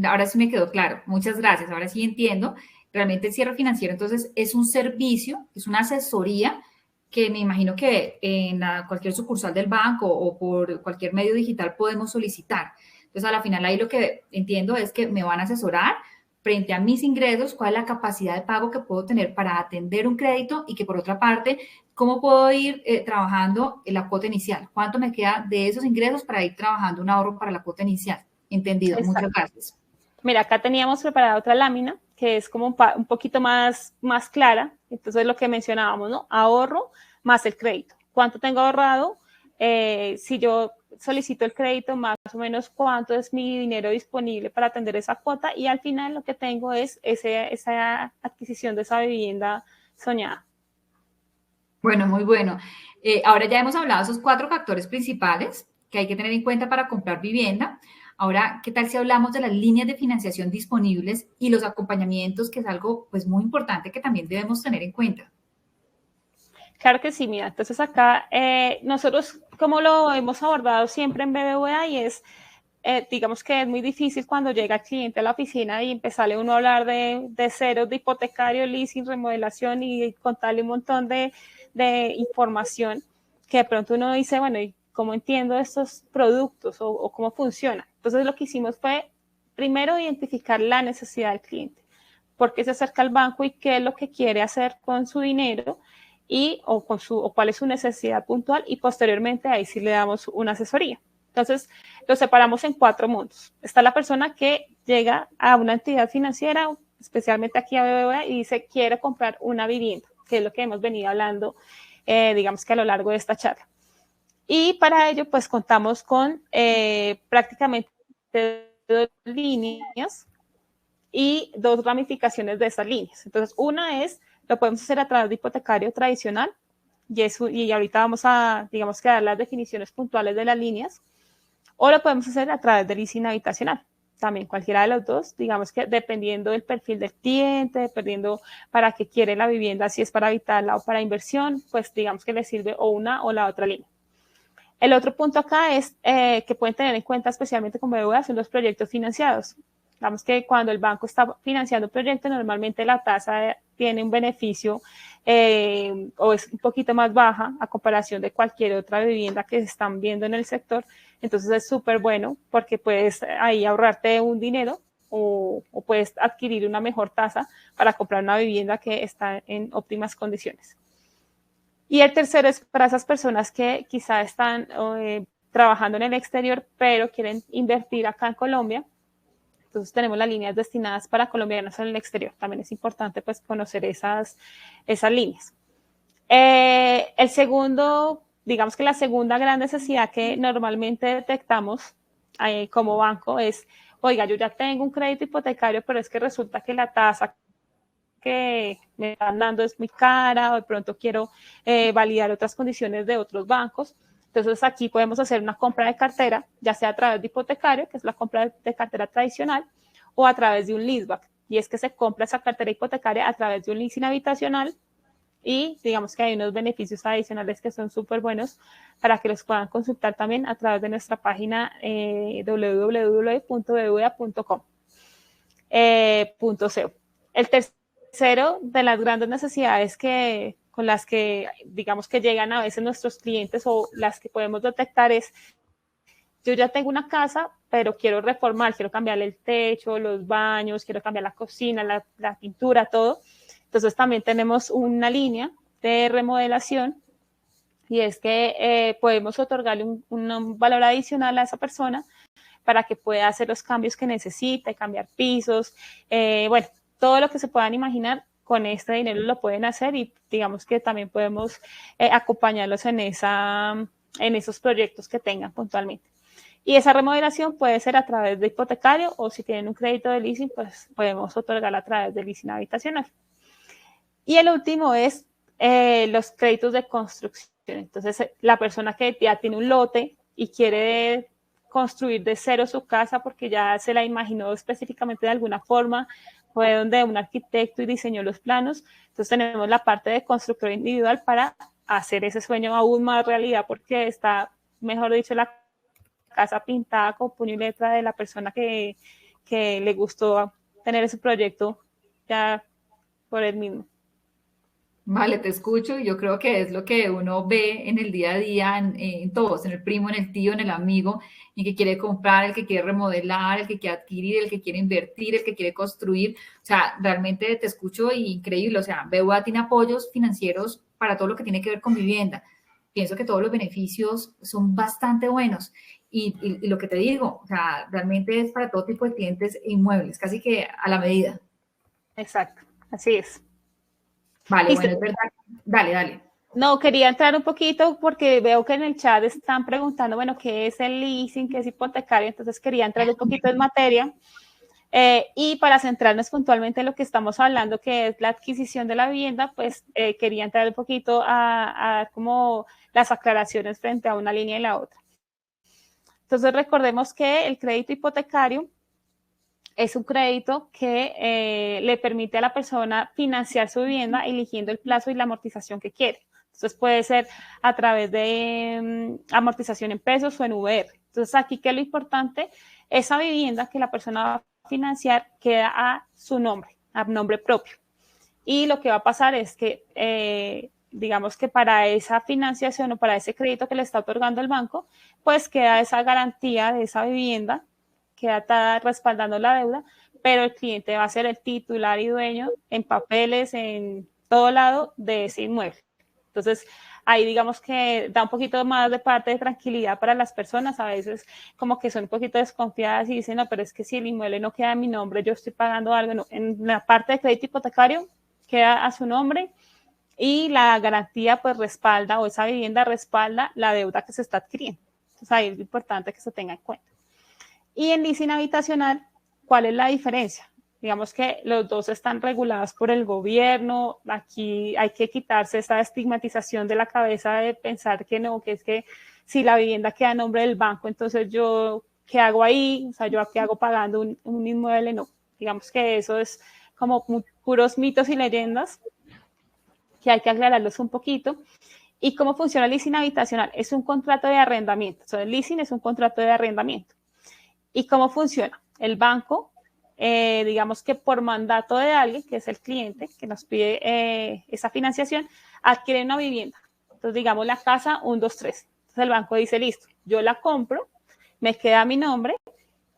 ahora sí me quedó claro. Muchas gracias, ahora sí entiendo. Realmente el cierre financiero, entonces, es un servicio, es una asesoría que me imagino que en cualquier sucursal del banco o por cualquier medio digital podemos solicitar. Entonces, a la final ahí lo que entiendo es que me van a asesorar frente a mis ingresos, cuál es la capacidad de pago que puedo tener para atender un crédito y que por otra parte, cómo puedo ir trabajando en la cuota inicial. ¿Cuánto me queda de esos ingresos para ir trabajando un ahorro para la cuota inicial? Entendido. Exacto. Muchas gracias. Mira, acá teníamos preparada otra lámina que es como un poquito más clara. Entonces, lo que mencionábamos, ¿no? Ahorro más el crédito. ¿Cuánto tengo ahorrado? Si yo solicito el crédito, más o menos cuánto es mi dinero disponible para atender esa cuota y al final lo que tengo es esa adquisición de esa vivienda soñada. Bueno, muy bueno. Ahora ya hemos hablado de esos 4 factores principales que hay que tener en cuenta para comprar vivienda. Ahora, ¿qué tal si hablamos de las líneas de financiación disponibles y los acompañamientos, que es algo pues muy importante que también debemos tener en cuenta? Claro que sí, mira, entonces acá nosotros como lo hemos abordado siempre en BBVA y es, digamos que es muy difícil cuando llega el cliente a la oficina y empezarle uno a hablar de ceros, de hipotecario, leasing, remodelación y contarle un montón de información que de pronto uno dice, bueno, ¿y cómo entiendo estos productos o cómo funciona? Entonces lo que hicimos fue primero identificar la necesidad del cliente, por qué se acerca al banco y qué es lo que quiere hacer con su dinero o cuál es su necesidad puntual y posteriormente ahí sí le damos una asesoría. Entonces lo separamos en 4 mundos. Está la persona que llega a una entidad financiera, especialmente aquí a BBVA, y dice quiere comprar una vivienda, que es lo que hemos venido hablando digamos que a lo largo de esta charla. Y para ello, pues contamos con prácticamente 2 líneas y 2 ramificaciones de esas líneas. Entonces, una es, lo podemos hacer a través de hipotecario tradicional, y ahorita vamos a, digamos que a dar las definiciones puntuales de las líneas, o lo podemos hacer a través del leasing habitacional. También cualquiera de los dos, digamos que dependiendo del perfil del cliente, dependiendo para qué quiere la vivienda, si es para habitarla o para inversión, pues digamos que le sirve o una o la otra línea. El otro punto acá es que pueden tener en cuenta, especialmente con BBVA, son los proyectos financiados. Digamos que cuando el banco está financiando un proyecto, normalmente la tasa tiene un beneficio o es un poquito más baja a comparación de cualquier otra vivienda que se están viendo en el sector. Entonces es súper bueno porque puedes ahí ahorrarte un dinero o puedes adquirir una mejor tasa para comprar una vivienda que está en óptimas condiciones. Y el tercero es para esas personas que quizá están trabajando en el exterior, pero quieren invertir acá en Colombia. Entonces tenemos las líneas destinadas para colombianos en el exterior. También es importante pues conocer esas líneas. El segundo, digamos que la segunda gran necesidad que normalmente detectamos como banco es, oiga, yo ya tengo un crédito hipotecario, pero es que resulta que la tasa que me están dando es muy cara, o de pronto quiero validar otras condiciones de otros bancos. Entonces aquí podemos hacer una compra de cartera, ya sea a través de hipotecario, que es la compra de cartera tradicional, o a través de un leaseback. Y es que se compra esa cartera hipotecaria a través de un leasing habitacional y digamos que hay unos beneficios adicionales que son súper buenos para que los puedan consultar también a través de nuestra página www.bbva.com.co. El tercero de las grandes necesidades con las que digamos que llegan a veces nuestros clientes o las que podemos detectar es, yo ya tengo una casa, pero quiero reformar, quiero cambiarle el techo, los baños, quiero cambiar la cocina, la pintura, todo. Entonces también tenemos una línea de remodelación y es que podemos otorgarle un valor adicional a esa persona para que pueda hacer los cambios que necesite, cambiar pisos, bueno, todo lo que se puedan imaginar con este dinero lo pueden hacer y digamos que también podemos acompañarlos en esos proyectos que tengan puntualmente. Y esa remodelación puede ser a través de hipotecario o si tienen un crédito de leasing, pues podemos otorgarla a través de leasing habitacional. Y el último es los créditos de construcción. Entonces, la persona que ya tiene un lote y quiere construir de cero su casa porque ya se la imaginó específicamente de alguna forma, fue donde un arquitecto y diseñó los planos. Entonces, tenemos la parte de constructor individual para hacer ese sueño aún más realidad porque está, mejor dicho, la casa pintada con puño y letra de la persona que le gustó tener ese proyecto ya por él mismo. Vale, te escucho y yo creo que es lo que uno ve en el día a día, en todos, en el primo, en el tío, en el amigo, el que quiere comprar, el que quiere remodelar, el que quiere adquirir, el que quiere invertir, el que quiere construir. O sea, realmente te escucho y increíble. O sea, BBVA tiene apoyos financieros para todo lo que tiene que ver con vivienda. Pienso que todos los beneficios son bastante buenos. Y lo que te digo, o sea, realmente es para todo tipo de clientes e inmuebles, casi que a la medida. Exacto, así es. Vale, bueno, es verdad. Dale, dale. No, quería entrar un poquito porque veo que en el chat están preguntando, bueno, ¿qué es el leasing? ¿Qué es hipotecario? Entonces quería entrar un poquito en materia. Y para centrarnos puntualmente en lo que estamos hablando, que es la adquisición de la vivienda, pues quería entrar un poquito a como las aclaraciones frente a una línea y la otra. Entonces recordemos que el crédito hipotecario es un crédito que le permite a la persona financiar su vivienda eligiendo el plazo y la amortización que quiere. Entonces puede ser a través de amortización en pesos o en VR. Entonces aquí, ¿qué es lo importante? Esa vivienda que la persona va a financiar queda a su nombre, a nombre propio. Y lo que va a pasar es que, digamos que para esa financiación o para ese crédito que le está otorgando el banco, pues queda esa garantía de esa vivienda, queda respaldando la deuda, pero el cliente va a ser el titular y dueño en papeles, en todo lado de ese inmueble. Entonces, ahí digamos que da un poquito más de parte de tranquilidad para las personas. A veces como que son un poquito desconfiadas y dicen, no, pero es que si el inmueble no queda a mi nombre, yo estoy pagando algo. No, en la parte de crédito hipotecario queda a su nombre y la garantía pues respalda, o esa vivienda respalda la deuda que se está adquiriendo. Entonces ahí es importante que se tenga en cuenta. Y en leasing habitacional, ¿cuál es la diferencia? Digamos que los dos están regulados por el gobierno. Aquí hay que quitarse esta estigmatización de la cabeza de pensar que no, que es que si la vivienda queda a nombre del banco, entonces yo, ¿qué hago ahí? O sea, ¿yo qué hago pagando un inmueble? No, digamos que eso es como puros mitos y leyendas que hay que aclararlos un poquito. ¿Y cómo funciona el leasing habitacional? Es un contrato de arrendamiento. O sea, el leasing es un contrato de arrendamiento. ¿Y cómo funciona? El banco, digamos que por mandato de alguien, que es el cliente, que nos pide esa financiación, adquiere una vivienda. Entonces, digamos la casa 1, 2, 3. Entonces, el banco dice, listo, yo la compro, me queda mi nombre,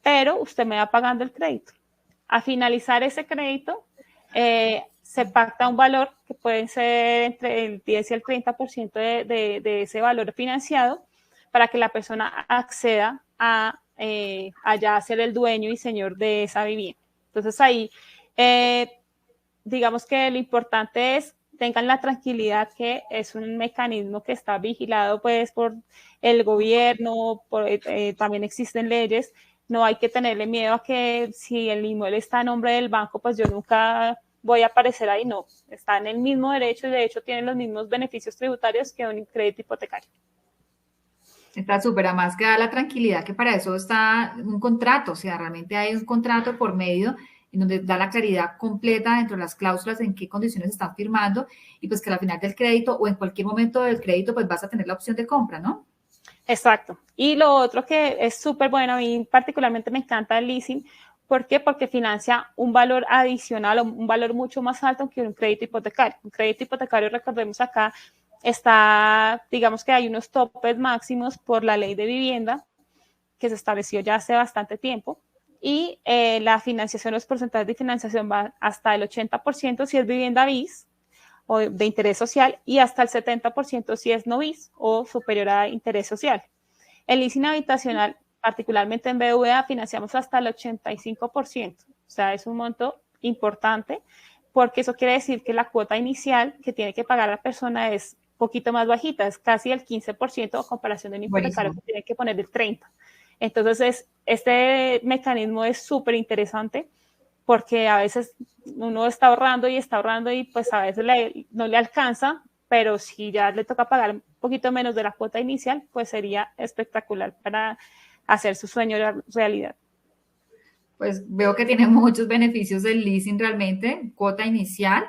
pero usted me va pagando el crédito. A finalizar ese crédito, se pacta un valor que puede ser entre el 10 y el 30% de ese valor financiado para que la persona acceda a allá ser el dueño y señor de esa vivienda. Entonces ahí, digamos que lo importante es tengan la tranquilidad que es un mecanismo que está vigilado pues por el gobierno, también existen leyes. No hay que tenerle miedo a que si el inmueble está a nombre del banco, pues yo nunca voy a aparecer ahí. No, está en el mismo derecho y de hecho tienen los mismos beneficios tributarios que un crédito hipotecario. Está súper, además que da la tranquilidad que para eso está un contrato, o sea, realmente hay un contrato por medio en donde da la claridad completa dentro de las cláusulas en qué condiciones están firmando y pues que al final del crédito o en cualquier momento del crédito pues vas a tener la opción de compra, ¿no? Exacto. Y lo otro que es súper bueno, a mí particularmente me encanta el leasing. ¿Por qué? Porque financia un valor adicional o un valor mucho más alto que un crédito hipotecario. Un crédito hipotecario, recordemos acá, está, digamos que hay unos topes máximos por la ley de vivienda que se estableció ya hace bastante tiempo y la financiación, los porcentajes de financiación van hasta el 80% si es vivienda bis o de interés social y hasta el 70% si es no bis o superior a interés social. El leasing habitacional, particularmente en BBVA, financiamos hasta el 85%, o sea, es un monto importante porque eso quiere decir que la cuota inicial que tiene que pagar la persona es poquito más bajita, es casi el 15% a comparación de un hipotecario que tiene que poner el 30%. Entonces, este mecanismo es súper interesante porque a veces uno está ahorrando y pues a veces no le alcanza, pero si ya le toca pagar un poquito menos de la cuota inicial, pues sería espectacular para hacer su sueño realidad. Pues veo que tiene muchos beneficios el leasing realmente, cuota inicial,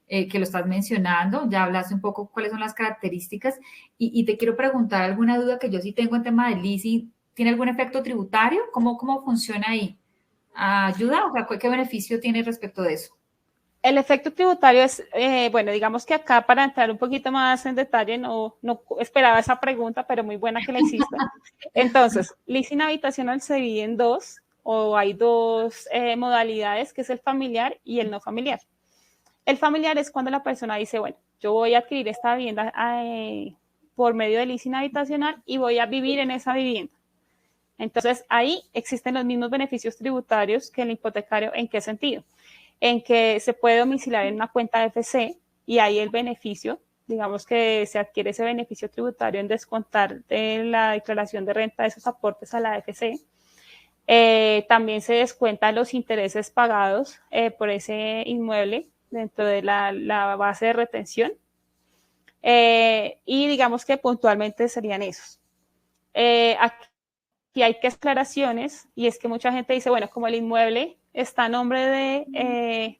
que lo estás mencionando, ya hablaste un poco cuáles son las características y te quiero preguntar alguna duda que yo sí tengo en tema de leasing, ¿tiene algún efecto tributario? ¿Cómo funciona ahí? ¿Ayuda? O sea, ¿qué beneficio tiene respecto de eso? El efecto tributario es, bueno, digamos que acá para entrar un poquito más en detalle, no esperaba esa pregunta, pero muy buena que la hiciste. Entonces, leasing habitacional se divide en dos, o hay dos modalidades, que es el familiar y el no familiar. El familiar es cuando la persona dice, bueno, yo voy a adquirir esta vivienda por medio de leasing habitacional y voy a vivir en esa vivienda. Entonces, ahí existen los mismos beneficios tributarios que el hipotecario. ¿En qué sentido? En que se puede domiciliar en una cuenta de FC y ahí el beneficio, digamos que se adquiere ese beneficio tributario en descontar de la declaración de renta de esos aportes a la AFC. También se descuentan los intereses pagados por ese inmueble dentro de la base de retención. Y digamos que puntualmente serían esos. Aquí hay que aclaraciones y es que mucha gente dice, bueno, como el inmueble está a nombre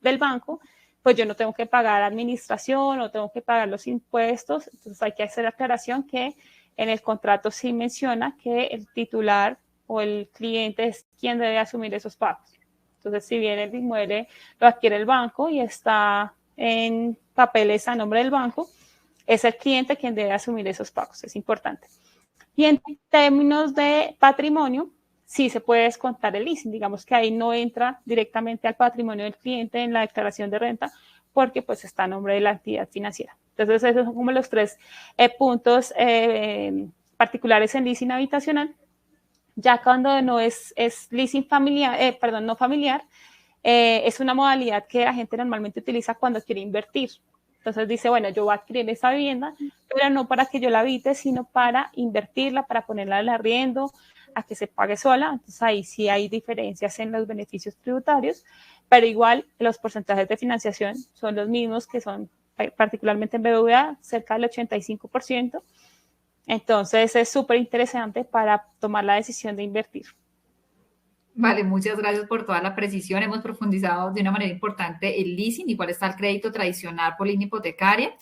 del banco, pues yo no tengo que pagar administración, no tengo que pagar los impuestos. Entonces hay que hacer aclaración que en el contrato sí menciona que el titular o el cliente es quien debe asumir esos pagos. Entonces, si bien el inmueble lo adquiere el banco y está en papeles a nombre del banco, es el cliente quien debe asumir esos pagos. Es importante. Y en términos de patrimonio, sí se puede descontar el leasing. Digamos que ahí no entra directamente al patrimonio del cliente en la declaración de renta porque pues está a nombre de la entidad financiera. Entonces, esos son como los tres puntos particulares en leasing habitacional. Ya cuando no es leasing familiar, no familiar, es una modalidad que la gente normalmente utiliza cuando quiere invertir. Entonces dice, bueno, yo voy a adquirir esa vivienda, pero no para que yo la habite, sino para invertirla, para ponerla al arriendo, a que se pague sola. Entonces ahí sí hay diferencias en los beneficios tributarios, pero igual los porcentajes de financiación son los mismos, que son particularmente en BBVA, cerca del 85%. Entonces es súper interesante para tomar la decisión de invertir. Vale, muchas gracias por toda la precisión. Hemos profundizado de una manera importante el leasing y cuál está el crédito tradicional por línea hipotecaria.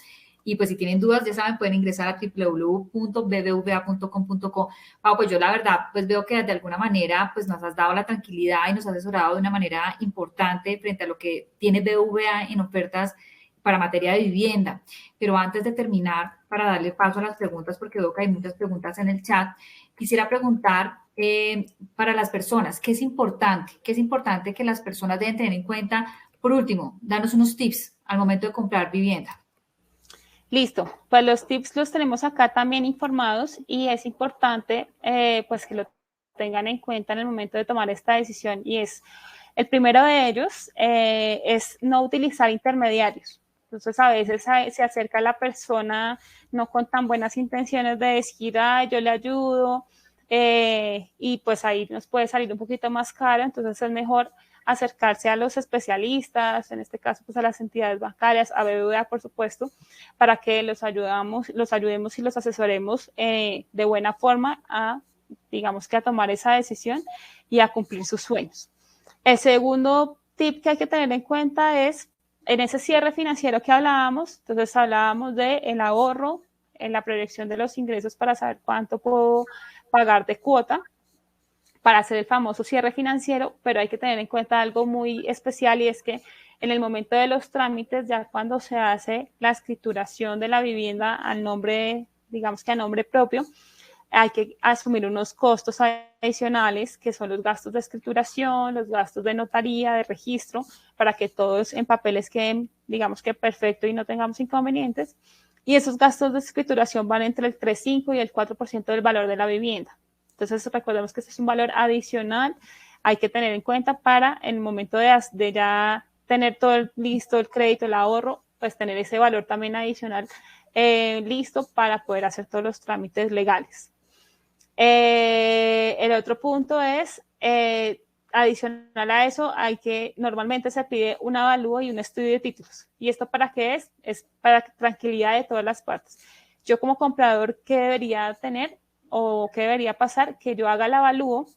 Y pues si tienen dudas, ya saben, pueden ingresar a www.bbva.com.co. Pau, pues yo la verdad, pues veo que de alguna manera pues nos has dado la tranquilidad y nos has asesorado de una manera importante frente a lo que tiene BBVA en ofertas para materia de vivienda. Pero antes de terminar, para darle paso a las preguntas, porque veo que hay muchas preguntas en el chat, quisiera preguntar para las personas, ¿qué es importante? ¿Qué es importante que las personas deben tener en cuenta? Por último, danos unos tips al momento de comprar vivienda. Listo, pues los tips los tenemos acá también informados y es importante pues que lo tengan en cuenta en el momento de tomar esta decisión, y es, el primero de ellos es no utilizar intermediarios. Entonces a veces se acerca a la persona no con tan buenas intenciones de decir, ay, yo le ayudo, y pues ahí nos puede salir un poquito más caro. Entonces es mejor acercarse a los especialistas, en este caso pues a las entidades bancarias, a BBVA por supuesto, para que los ayudemos y los asesoremos de buena forma a, digamos que a tomar esa decisión y a cumplir sus sueños. El segundo tip que hay que tener en cuenta es, en ese cierre financiero que hablábamos, entonces hablábamos del ahorro, en la proyección de los ingresos para saber cuánto puedo pagar de cuota, para hacer el famoso cierre financiero, pero hay que tener en cuenta algo muy especial, y es que en el momento de los trámites, ya cuando se hace la escrituración de la vivienda al nombre, digamos que a nombre propio, hay que asumir unos costos adicionales, que son los gastos de escrituración, los gastos de notaría, de registro, para que todos en papeles queden, digamos que perfecto y no tengamos inconvenientes. Y esos gastos de escrituración van entre el 3,5 y el 4% del valor de la vivienda. Entonces, recordemos que este es un valor adicional, hay que tener en cuenta para en el momento de ya tener todo listo, el crédito, el ahorro, pues tener ese valor también adicional listo para poder hacer todos los trámites legales. El otro punto es, adicional a eso, normalmente se pide un avalúo y un estudio de títulos. ¿Y esto para qué es? Es para tranquilidad de todas las partes. Yo como comprador, ¿qué debería tener o qué debería pasar? Que yo haga el avalúo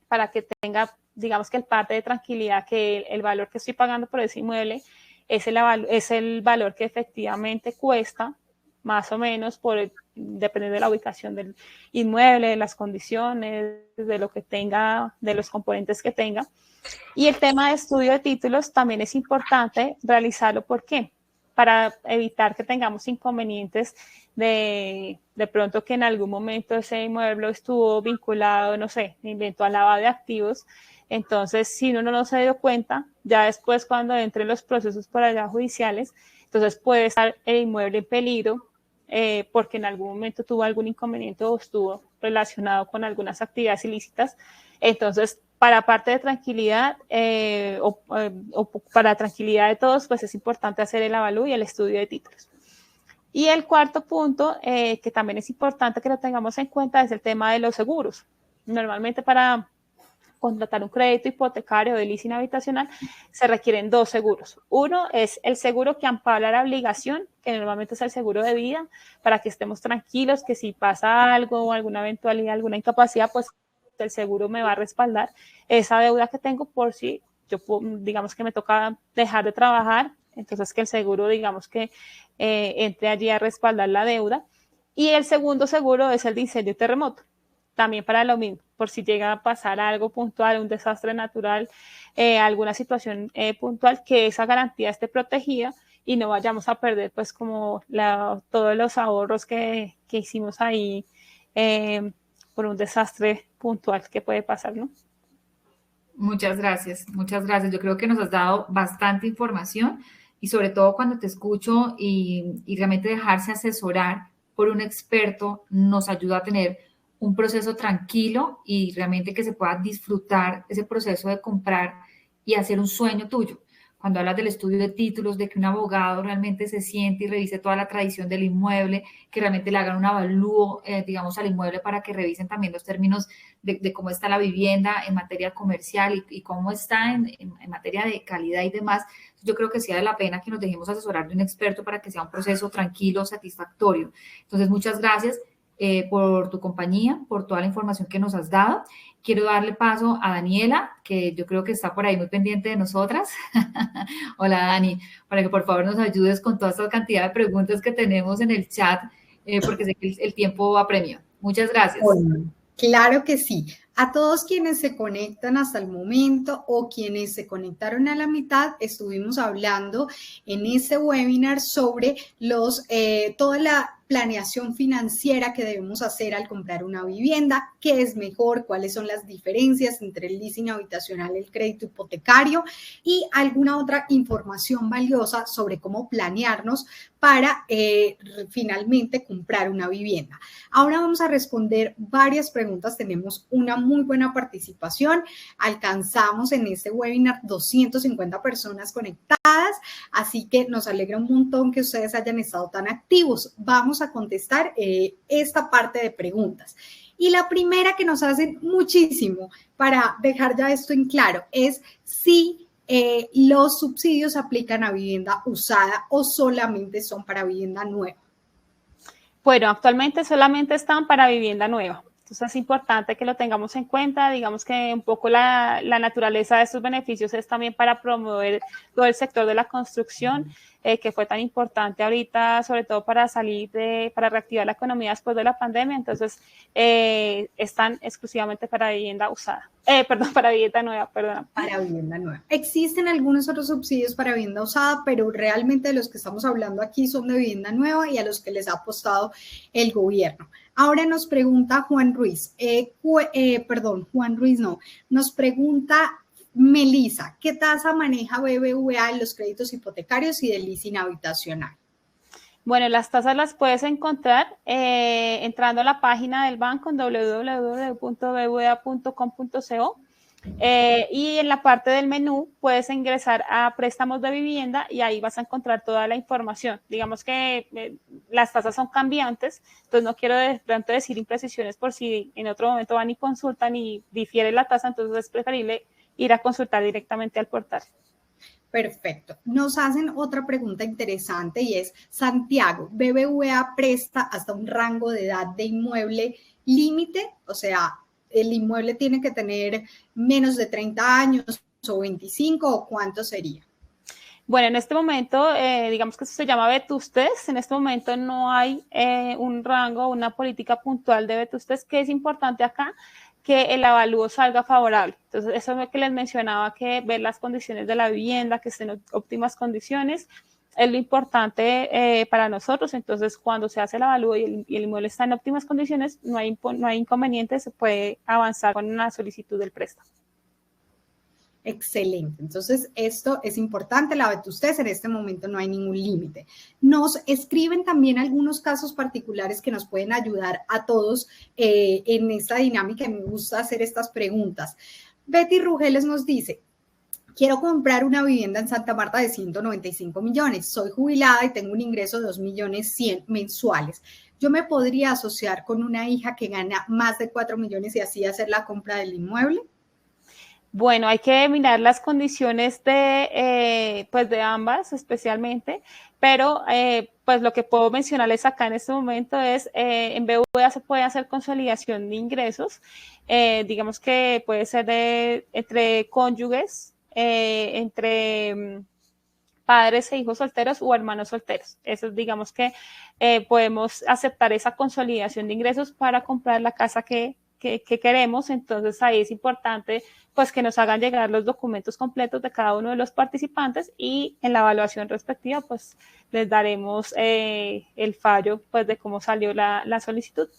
para que tenga, digamos que el parte de tranquilidad, que el valor que estoy pagando por ese inmueble es el valor que efectivamente cuesta, más o menos, dependiendo de la ubicación del inmueble, de las condiciones, de lo que tenga, de los componentes que tenga. Y el tema de estudio de títulos también es importante realizarlo. ¿Por qué? Para evitar que tengamos inconvenientes de pronto que en algún momento ese inmueble estuvo vinculado, no sé, me invento, al lavado de activos. Entonces, si uno no se dio cuenta, ya después cuando entren los procesos por allá judiciales, entonces puede estar el inmueble en peligro, porque en algún momento tuvo algún inconveniente o estuvo relacionado con algunas actividades ilícitas. Entonces, para parte de tranquilidad o para tranquilidad de todos, pues es importante hacer el avalúo y el estudio de títulos. Y el cuarto punto, que también es importante que lo tengamos en cuenta, es el tema de los seguros. Normalmente para contratar un crédito hipotecario de leasing habitacional se requieren 2 seguros. Uno es el seguro que ampara la obligación, que normalmente es el seguro de vida, para que estemos tranquilos que si pasa algo, alguna eventualidad, alguna incapacidad, pues el seguro me va a respaldar esa deuda que tengo por si yo, digamos que me toca dejar de trabajar, entonces que el seguro, digamos que entre allí a respaldar la deuda. Y el segundo seguro es el de incendio y terremoto, también para lo mismo, por si llega a pasar algo puntual, un desastre natural, alguna situación puntual, que esa garantía esté protegida y no vayamos a perder pues como todos los ahorros que hicimos ahí por un desastre puntual que puede pasar, ¿no? Muchas gracias, muchas gracias. Yo creo que nos has dado bastante información y sobre todo cuando te escucho y realmente dejarse asesorar por un experto nos ayuda a tener un proceso tranquilo y realmente que se pueda disfrutar ese proceso de comprar y hacer un sueño tuyo. cuando hablas del estudio de títulos, de que un abogado realmente se siente y revise toda la tradición del inmueble, que realmente le hagan un avalúo, digamos, al inmueble para que revisen también los términos de cómo está la vivienda en materia comercial y cómo está en materia de calidad y demás. Yo creo que sí vale la pena que nos dejemos asesorar de un experto para que sea un proceso tranquilo, satisfactorio. Entonces, muchas gracias por tu compañía, por toda la información que nos has dado. Quiero darle paso a Daniela, que yo creo que está por ahí muy pendiente de nosotras. Hola, Dani, para que por favor nos ayudes con toda esta cantidad de preguntas que tenemos en el chat, porque sé que el tiempo apremia. Muchas gracias. Bueno, claro que sí. A todos quienes se conectan hasta el momento o quienes se conectaron a la mitad, estuvimos hablando en este webinar sobre toda la planeación financiera que debemos hacer al comprar una vivienda, qué es mejor, cuáles son las diferencias entre el leasing habitacional y el crédito hipotecario y alguna otra información valiosa sobre cómo planearnos para finalmente comprar una vivienda. Ahora vamos a responder varias preguntas. Tenemos una muy buena participación. Alcanzamos en este webinar 250 personas conectadas, así que nos alegra un montón que ustedes hayan estado tan activos. Vamos a contestar esta parte de preguntas. Y la primera que nos hacen muchísimo para dejar ya esto en claro es si los subsidios aplican a vivienda usada o solamente son para vivienda nueva. Bueno, actualmente solamente están para vivienda nueva. Entonces es importante que lo tengamos en cuenta. Digamos que un poco la naturaleza de estos beneficios es también para promover todo el sector de la construcción, que fue tan importante ahorita, sobre todo para para reactivar la economía después de la pandemia. Entonces están exclusivamente para vivienda usada. Para vivienda nueva, perdón. Para vivienda nueva. Existen algunos otros subsidios para vivienda usada, pero realmente los que estamos hablando aquí son de vivienda nueva y a los que les ha apostado el gobierno. Ahora nos pregunta Juan Ruiz, nos pregunta Melissa, ¿qué tasa maneja BBVA en los créditos hipotecarios y del leasing habitacional? Bueno, las tasas las puedes encontrar entrando a la página del banco en www.bbva.com.co y en la parte del menú puedes ingresar a préstamos de vivienda y ahí vas a encontrar toda la información. Digamos que las tasas son cambiantes, entonces no quiero de pronto decir imprecisiones por si en otro momento van y consultan y difiere la tasa, entonces es preferible ir a consultar directamente al portal. Perfecto. Nos hacen otra pregunta interesante y es, Santiago, ¿BBVA presta hasta un rango de edad de inmueble límite? O sea, ¿el inmueble tiene que tener menos de 30 años o 25 o cuánto sería? Bueno, en este momento, digamos que eso se llama vetustes. En este momento no hay un rango, una política puntual de vetustes, que es importante acá que el avalúo salga favorable. Entonces, eso es lo que les mencionaba, que ver las condiciones de la vivienda, que estén en óptimas condiciones, es lo importante para nosotros. Entonces, cuando se hace el avalúo y el inmueble está en óptimas condiciones, no hay inconveniente, se puede avanzar con una solicitud del préstamo. Excelente. Entonces, esto es importante. La vetustez, en este momento no hay ningún límite. Nos escriben también algunos casos particulares que nos pueden ayudar a todos en esta dinámica y me gusta hacer estas preguntas. Betty Rugeles nos dice, quiero comprar una vivienda en Santa Marta de 195 millones. Soy jubilada y tengo un ingreso de 2.100.000 mensuales. ¿Yo me podría asociar con una hija que gana más de 4 millones y así hacer la compra del inmueble? Bueno, hay que mirar las condiciones de ambas especialmente, pero pues lo que puedo mencionarles acá en este momento es en BBVA se puede hacer consolidación de ingresos, digamos que puede ser entre cónyuges, entre padres e hijos solteros o hermanos solteros. Eso digamos que podemos aceptar esa consolidación de ingresos para comprar la casa que queremos. Entonces ahí es importante pues que nos hagan llegar los documentos completos de cada uno de los participantes y en la evaluación respectiva pues les daremos el fallo pues de cómo salió la solicitud.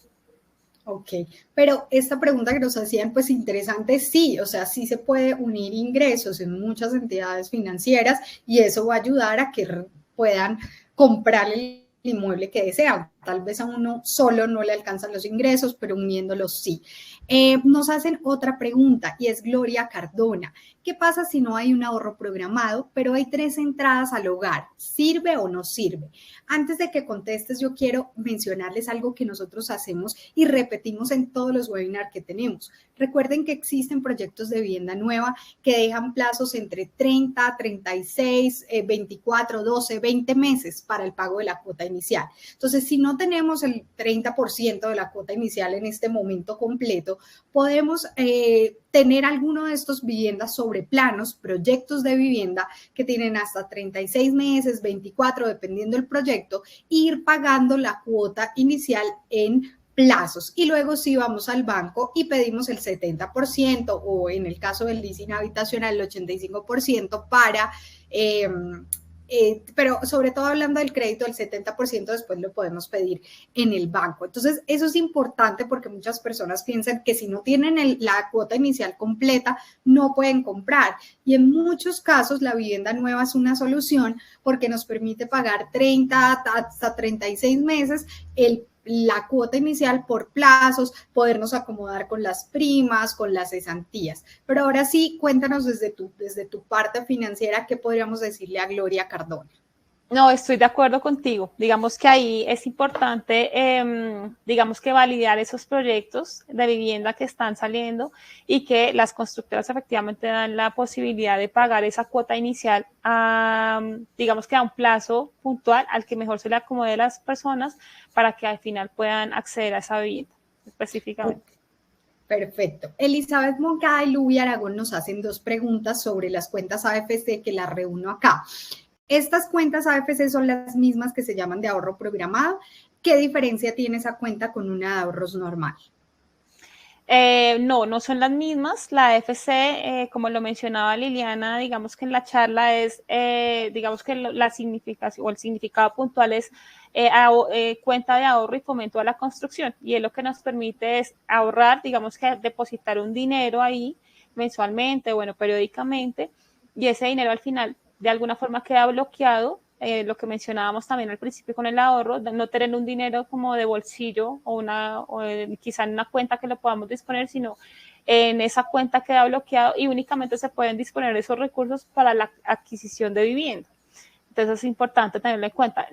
Ok, pero esta pregunta que nos hacían, pues interesante, sí, o sea, sí se puede unir ingresos en muchas entidades financieras y eso va a ayudar a que puedan comprar el inmueble que desean. tal vez a uno solo no le alcanzan los ingresos, pero uniéndolos sí. Nos hacen otra pregunta y es Gloria Cardona. ¿Qué pasa si no hay un ahorro programado, pero hay 3 entradas al hogar? ¿Sirve o no sirve? Antes de que contestes, yo quiero mencionarles algo que nosotros hacemos y repetimos en todos los webinars que tenemos. Recuerden que existen proyectos de vivienda nueva que dejan plazos entre 30, 36, 24, 12, 20 meses para el pago de la cuota inicial. Entonces, si no tenemos el 30% de la cuota inicial en este momento completo, podemos tener alguno de estos viviendas sobre planos, proyectos de vivienda que tienen hasta 36 meses, 24, dependiendo del proyecto, e ir pagando la cuota inicial en plazos. Y luego sí vamos al banco y pedimos el 70% o en el caso del leasing habitacional el 85% para... pero sobre todo hablando del crédito, el 70% después lo podemos pedir en el banco. Entonces, eso es importante porque muchas personas piensan que si no tienen la cuota inicial completa, no pueden comprar. Y en muchos casos, la vivienda nueva es una solución porque nos permite pagar 30 hasta 36 meses la cuota inicial por plazos, podernos acomodar con las primas, con las cesantías. Pero ahora sí, cuéntanos desde tu parte financiera, ¿qué podríamos decirle a Gloria Cardona? No, estoy de acuerdo contigo. Digamos que ahí es importante, digamos que validar esos proyectos de vivienda que están saliendo y que las constructoras efectivamente dan la posibilidad de pagar esa cuota inicial digamos que a un plazo puntual al que mejor se le acomode a las personas para que al final puedan acceder a esa vivienda específicamente. Perfecto. Elizabeth Moncada y Luby Aragón nos hacen 2 preguntas sobre las cuentas AFC que las reúno acá. Estas cuentas AFC son las mismas que se llaman de ahorro programado. ¿Qué diferencia tiene esa cuenta con una de ahorros normal? No son las mismas. La AFC, como lo mencionaba Liliana, digamos que en la charla es, digamos que la significación o el significado puntual es cuenta de ahorro y fomento a la construcción. Y es lo que nos permite es ahorrar, digamos que depositar un dinero ahí mensualmente, bueno, periódicamente, y ese dinero al final de alguna forma queda bloqueado, lo que mencionábamos también al principio con el ahorro, no tener un dinero como de bolsillo o quizá en una cuenta que lo podamos disponer, sino en esa cuenta queda bloqueado y únicamente se pueden disponer esos recursos para la adquisición de vivienda. Entonces es importante tenerlo en cuenta.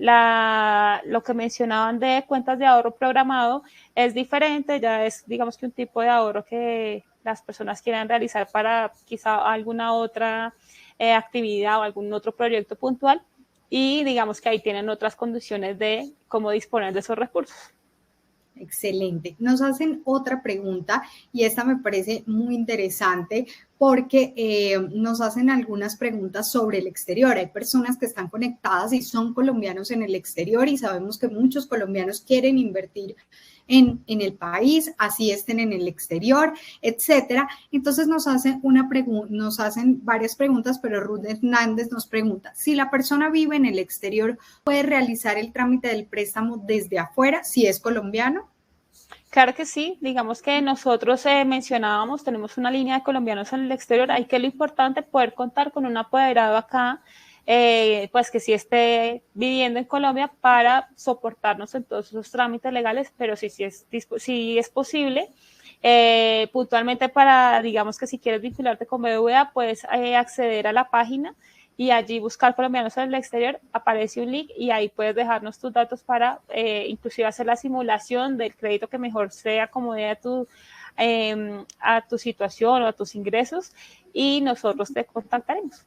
Lo que mencionaban de cuentas de ahorro programado es diferente, ya es digamos que un tipo de ahorro que las personas quieran realizar para quizá alguna otra actividad o algún otro proyecto puntual y digamos que ahí tienen otras condiciones de cómo disponer de esos recursos. Excelente. Nos hacen otra pregunta y esta me parece muy interesante porque nos hacen algunas preguntas sobre el exterior. Hay personas que están conectadas y son colombianos en el exterior y sabemos que muchos colombianos quieren invertir en el país, así estén en el exterior, etcétera. Entonces nos hacen varias preguntas, pero Ruth Hernández nos pregunta, si la persona vive en el exterior, ¿puede realizar el trámite del préstamo desde afuera si es colombiano? Claro que sí, digamos que nosotros mencionábamos, tenemos una línea de colombianos en el exterior, hay que lo importante poder contar con un apoderado acá, pues que sí esté viviendo en Colombia para soportarnos en todos esos trámites legales, pero sí es posible. Puntualmente para, digamos que si quieres vincularte con BBVA, puedes acceder a la página y allí buscar colombianos en el exterior, aparece un link y ahí puedes dejarnos tus datos para inclusive hacer la simulación del crédito que mejor se acomode a tu situación o a tus ingresos y nosotros te contactaremos.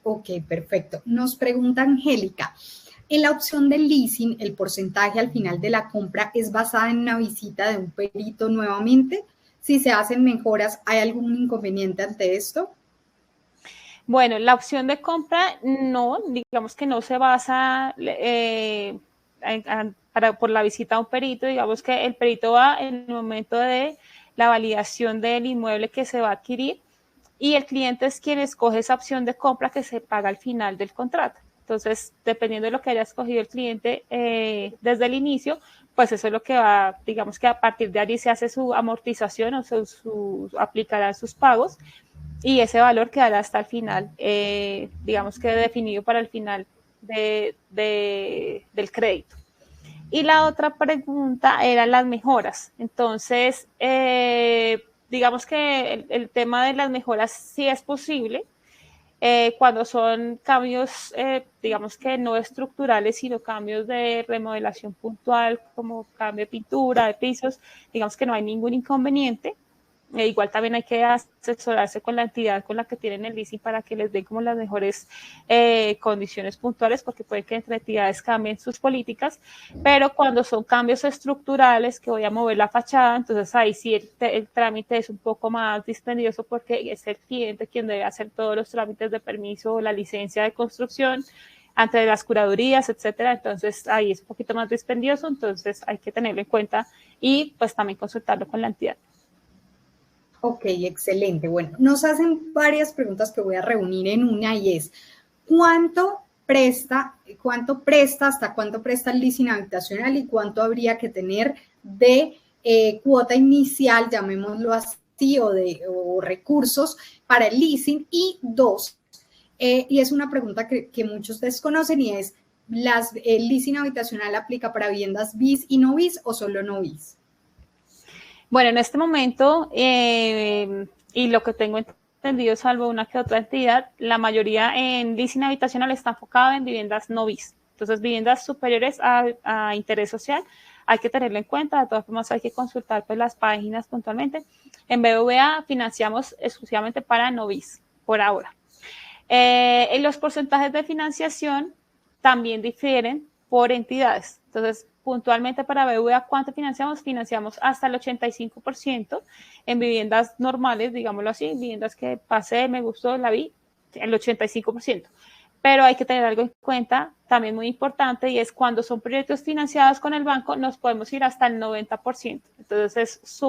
Ok, perfecto. Nos pregunta Angélica, en la opción del leasing, ¿el porcentaje al final de la compra es basada en una visita de un perito nuevamente? Si se hacen mejoras, ¿hay algún inconveniente ante esto? Bueno, la opción de compra no, digamos que no se basa por la visita a un perito, digamos que el perito va en el momento de la validación del inmueble que se va a adquirir y el cliente es quien escoge esa opción de compra que se paga al final del contrato. Entonces, dependiendo de lo que haya escogido el cliente desde el inicio, pues eso es lo que va, digamos que a partir de allí se hace su amortización o aplicarán sus pagos y ese valor quedará hasta el final, digamos que definido para el final del crédito. Y la otra pregunta era las mejoras. Entonces, digamos que el tema de las mejoras sí es posible cuando son cambios, digamos que no estructurales, sino cambios de remodelación puntual, como cambio de pintura, de pisos, digamos que no hay ningún inconveniente. Igual también hay que asesorarse con la entidad con la que tienen el leasing para que les den como las mejores condiciones puntuales, porque puede que entre entidades cambien sus políticas, pero cuando son cambios estructurales, que voy a mover la fachada, entonces ahí sí el trámite es un poco más dispendioso porque es el cliente quien debe hacer todos los trámites de permiso o la licencia de construcción ante las curadurías, etcétera. Entonces ahí es un poquito más dispendioso, entonces hay que tenerlo en cuenta y pues también consultarlo con la entidad. Ok, excelente. Bueno, nos hacen varias preguntas que voy a reunir en una y es, ¿cuánto presta, hasta cuánto presta el leasing habitacional y cuánto habría que tener de cuota inicial, llamémoslo así, o recursos para el leasing? Y dos, y es una pregunta que muchos desconocen y es, ¿el leasing habitacional aplica para viviendas BIS y no BIS o solo no BIS? Bueno, en este momento, y lo que tengo entendido, salvo una que otra entidad, la mayoría en leasing habitacional está enfocada en viviendas no BIS. Entonces, viviendas superiores a interés social, hay que tenerlo en cuenta. De todas formas, hay que consultar pues, las páginas puntualmente. En BBVA financiamos exclusivamente para no BIS, por ahora. En los porcentajes de financiación también difieren por entidades. Entonces, puntualmente para BBVA, ¿cuánto financiamos? Financiamos hasta el 85% en viviendas normales, digámoslo así, viviendas que pasé, me gustó, la vi, el 85%. Pero hay que tener algo en cuenta, también muy importante, y es cuando son proyectos financiados con el banco, nos podemos ir hasta el 90%. Entonces, es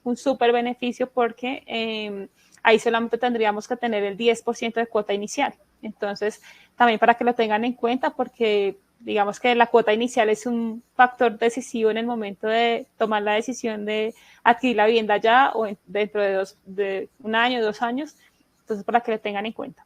un súper beneficio porque ahí solamente tendríamos que tener el 10% de cuota inicial. Entonces, también para que lo tengan en cuenta, porque digamos que la cuota inicial es un factor decisivo en el momento de tomar la decisión de adquirir la vivienda ya o dentro de un año, 2 años. Entonces, para que lo tengan en cuenta.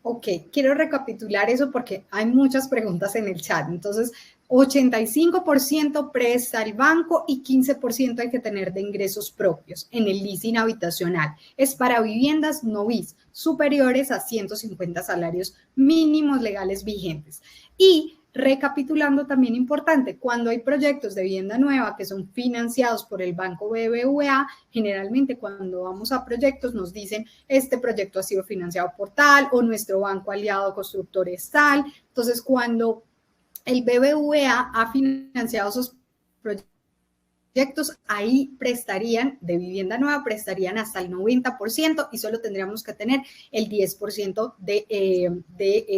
Ok, quiero recapitular eso porque hay muchas preguntas en el chat. Entonces, 85% presta el banco y 15% hay que tener de ingresos propios en el leasing habitacional. Es para viviendas no BIS superiores a 150 salarios mínimos legales vigentes. Y recapitulando, también importante, cuando hay proyectos de vivienda nueva que son financiados por el Banco BBVA, generalmente cuando vamos a proyectos nos dicen, este proyecto ha sido financiado por tal o nuestro banco aliado constructor es tal. Entonces, cuando el BBVA ha financiado esos proyectos, ahí prestarían, de vivienda nueva, prestarían hasta el 90% y solo tendríamos que tener el 10% de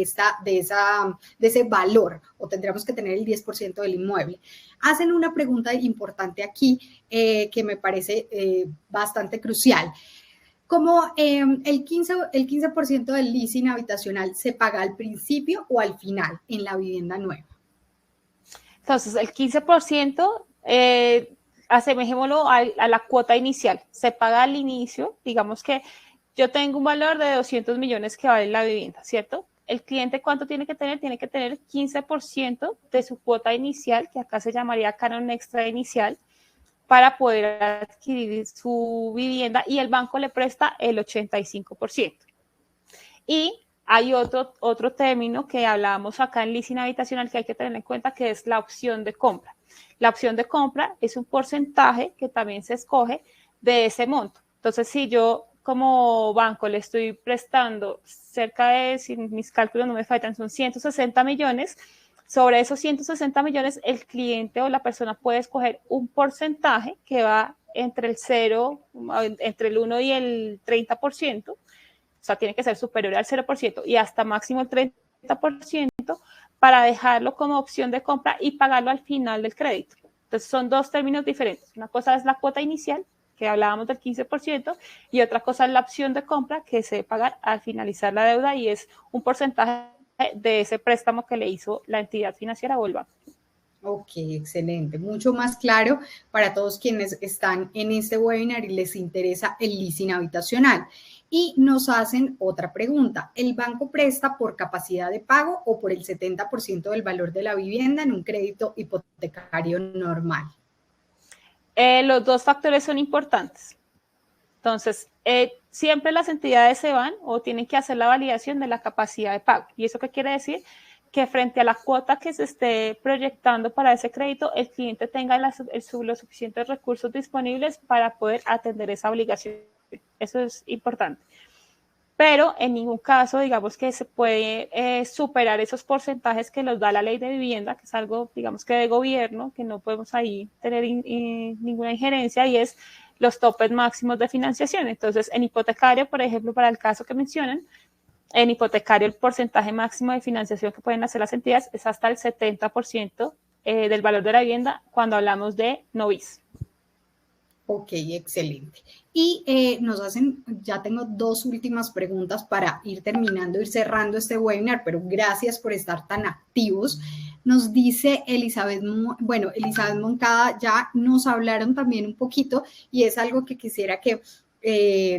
ese valor, o tendríamos que tener el 10% del inmueble. Hacen una pregunta importante aquí que me parece bastante crucial. ¿Cómo el 15% del leasing habitacional se paga al principio o al final en la vivienda nueva? Entonces, el 15%, asemejémoslo a la cuota inicial. Se paga al inicio, digamos que yo tengo un valor de 200 millones que vale la vivienda, ¿cierto? El cliente, ¿cuánto tiene que tener? Tiene que tener 15% de su cuota inicial, que acá se llamaría canon extra inicial, para poder adquirir su vivienda y el banco le presta el 85%. Y hay otro término que hablábamos acá en leasing habitacional que hay que tener en cuenta, que es la opción de compra. La opción de compra es un porcentaje que también se escoge de ese monto. Entonces, si yo como banco le estoy prestando cerca de, si mis cálculos no me faltan, son 160 millones, sobre esos 160 millones el cliente o la persona puede escoger un porcentaje que va entre el 0, entre el 1 y el 30%. O sea, tiene que ser superior al 0% y hasta máximo el 30% para dejarlo como opción de compra y pagarlo al final del crédito. Entonces, son dos términos diferentes. Una cosa es la cuota inicial, que hablábamos del 15%, y otra cosa es la opción de compra, que se debe pagar al finalizar la deuda y es un porcentaje de ese préstamo que le hizo la entidad financiera o el banco. Ok, excelente. Mucho más claro para todos quienes están en este webinar y les interesa el leasing habitacional. Y nos hacen otra pregunta. ¿El banco presta por capacidad de pago o por el 70% del valor de la vivienda en un crédito hipotecario normal? Los dos factores son importantes. Entonces, siempre las entidades se van o tienen que hacer la validación de la capacidad de pago. ¿Y eso qué quiere decir? Que frente a la cuota que se esté proyectando para ese crédito, el cliente tenga los suficientes recursos disponibles para poder atender esa obligación. Eso es importante. Pero en ningún caso, digamos que se puede superar esos porcentajes que nos da la ley de vivienda, que es algo, digamos que de gobierno, que no podemos ahí tener ninguna injerencia, y es los topes máximos de financiación. Entonces, en hipotecario, por ejemplo, para el caso que mencionan, en hipotecario el porcentaje máximo de financiación que pueden hacer las entidades es hasta el 70% del valor de la vivienda cuando hablamos de no bis. Ok, excelente. Y nos hacen, ya tengo dos últimas preguntas para ir terminando, ir cerrando este webinar, pero gracias por estar tan activos. Nos dice Elizabeth, bueno, Elizabeth Moncada, ya nos hablaron también un poquito y es algo que quisiera que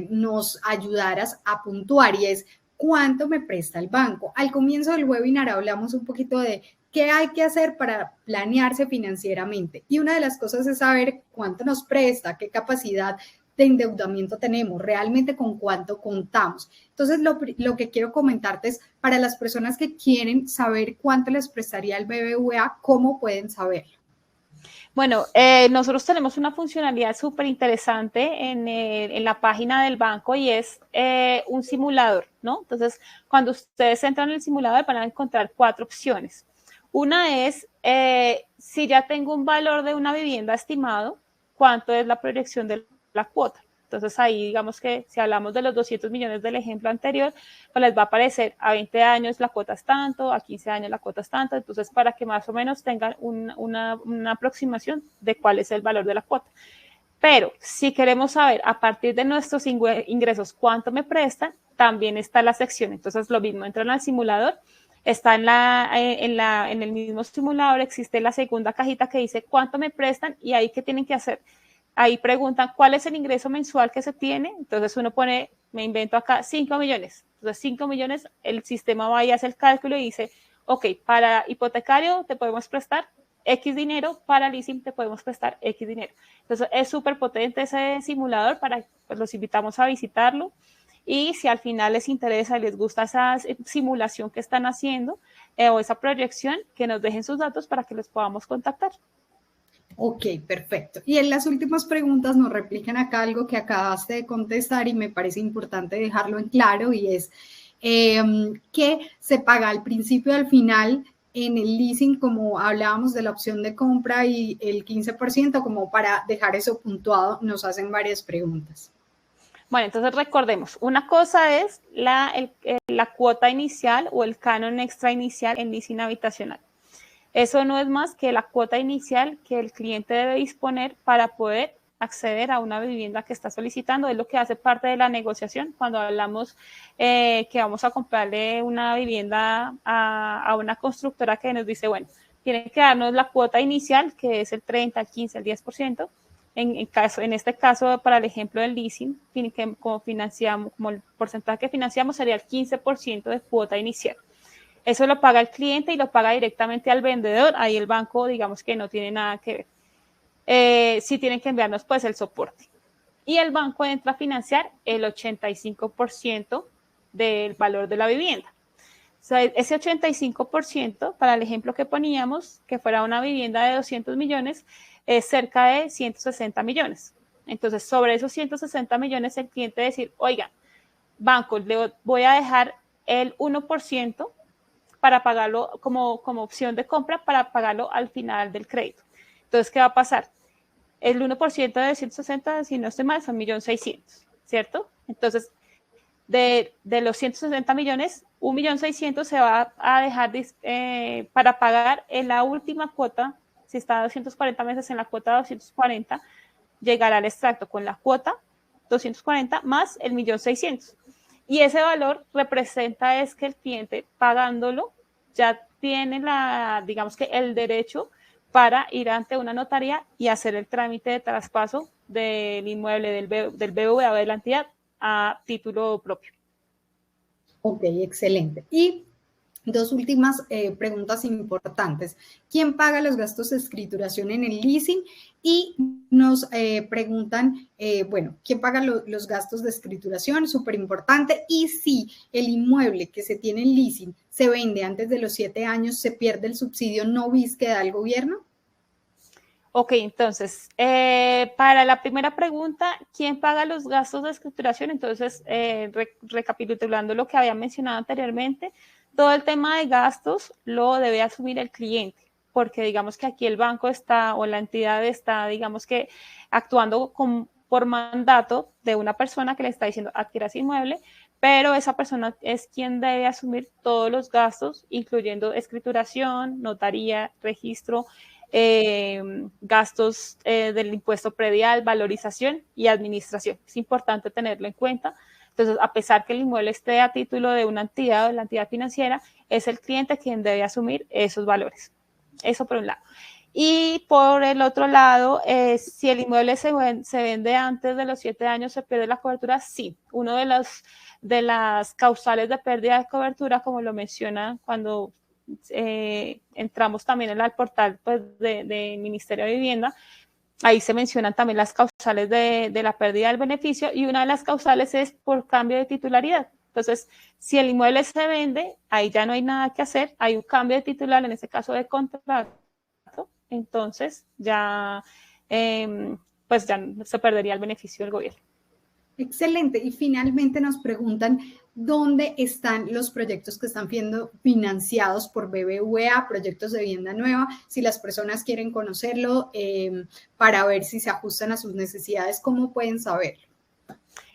nos ayudaras a puntuar, y es ¿cuánto me presta el banco? Al comienzo del webinar hablamos un poquito de ¿qué hay que hacer para planearse financieramente? Y una de las cosas es saber cuánto nos presta, qué capacidad de endeudamiento tenemos, realmente con cuánto contamos. Entonces, lo que quiero comentarte es, para las personas que quieren saber cuánto les prestaría el BBVA, ¿cómo pueden saberlo? Bueno, nosotros tenemos una funcionalidad súper interesante en la página del banco, y es un simulador, ¿no? Entonces, cuando ustedes entran en el simulador van a encontrar 4 opciones. Una es, si ya tengo un valor de una vivienda estimado, ¿cuánto es la proyección de la cuota? Entonces ahí digamos que si hablamos de los 200 millones del ejemplo anterior, pues les va a aparecer a 20 años la cuota es tanto, a 15 años la cuota es tanto, entonces para que más o menos tengan una aproximación de cuál es el valor de la cuota. Pero si queremos saber a partir de nuestros ingresos cuánto me prestan, también está la sección. Entonces lo mismo, entran al simulador, está en el mismo simulador, existe la segunda cajita que dice cuánto me prestan, y ahí qué tienen que hacer. Ahí preguntan cuál es el ingreso mensual que se tiene. Entonces uno pone, me invento acá, 5 millones. Entonces 5 millones, el sistema va y hace el cálculo y dice, ok, para hipotecario te podemos prestar X dinero, para leasing te podemos prestar X dinero. Entonces es súper potente ese simulador, pues los invitamos a visitarlo. Y si al final les interesa, les gusta esa simulación que están haciendo o esa proyección, que nos dejen sus datos para que les podamos contactar. Ok, perfecto. Y en las últimas preguntas nos replican acá algo que acabaste de contestar y me parece importante dejarlo en claro, y es que se paga al principio y al final en el leasing, como hablábamos de la opción de compra y el 15%, como para dejar eso puntuado, nos hacen varias preguntas. Bueno, entonces recordemos, una cosa es la cuota inicial o el canon extra inicial en leasing habitacional. Eso no es más que la cuota inicial que el cliente debe disponer para poder acceder a una vivienda que está solicitando. Es lo que hace parte de la negociación cuando hablamos que vamos a comprarle una vivienda a una constructora que nos dice, bueno, tienen que darnos la cuota inicial, que es el 30, el 15, el 10%. En este caso, para el ejemplo del leasing, como el porcentaje que financiamos sería el 15% de cuota inicial. Eso lo paga el cliente y lo paga directamente al vendedor. Ahí el banco, digamos que no tiene nada que ver. Sí tienen que enviarnos pues el soporte. Y el banco entra a financiar el 85% del valor de la vivienda. O sea, ese 85%, para el ejemplo que poníamos, que fuera una vivienda de 200 millones, es cerca de 160 millones. Entonces, sobre esos 160 millones, el cliente decir, oiga, banco, le voy a dejar el 1% para pagarlo como opción de compra, para pagarlo al final del crédito. Entonces, ¿qué va a pasar? El 1% de 160, si no estoy mal, son 1.600.000, ¿cierto? Entonces, de los 160 millones, 1.600.000 se va a dejar para pagar en la última cuota. Si está a 240 meses, en la cuota 240, llegará al extracto con la cuota 240 más el 1.600.000. Y ese valor representa es que el cliente, pagándolo, ya tiene digamos que el derecho para ir ante una notaría y hacer el trámite de traspaso del inmueble del BBVA de la entidad a título propio. Ok, excelente. Y dos últimas preguntas importantes. ¿Quién paga los gastos de escrituración en el leasing? Y nos preguntan, bueno, ¿quién paga los gastos de escrituración? Súper importante. Y si el inmueble que se tiene en leasing se vende antes de los 7 años, ¿se pierde el subsidio no bis que da el gobierno? Ok, entonces, para la primera pregunta, ¿quién paga los gastos de escrituración? Entonces, recapitulando lo que había mencionado anteriormente, todo el tema de gastos lo debe asumir el cliente, porque digamos que aquí el banco está o la entidad está, digamos que actuando por mandato de una persona que le está diciendo adquiera ese inmueble, pero esa persona es quien debe asumir todos los gastos, incluyendo escrituración, notaría, registro, gastos del impuesto predial, valorización y administración. Es importante tenerlo en cuenta. Entonces, a pesar que el inmueble esté a título de una entidad o de la entidad financiera, es el cliente quien debe asumir esos valores. Eso por un lado. Y por el otro lado, si el inmueble se vende antes de los 7 años, ¿se pierde la cobertura? Sí. Uno de las causales de pérdida de cobertura, como lo menciona cuando entramos también al portal pues, de Ministerio de Vivienda, ahí se mencionan también las causales de la pérdida del beneficio y una de las causales es por cambio de titularidad. Entonces, si el inmueble se vende, ahí ya no hay nada que hacer, hay un cambio de titular, en este caso de contrato, entonces ya, pues ya se perdería el beneficio del gobierno. Excelente. Y finalmente nos preguntan dónde están los proyectos que están siendo financiados por BBVA, proyectos de vivienda nueva, si las personas quieren conocerlo para ver si se ajustan a sus necesidades, ¿cómo pueden saberlo?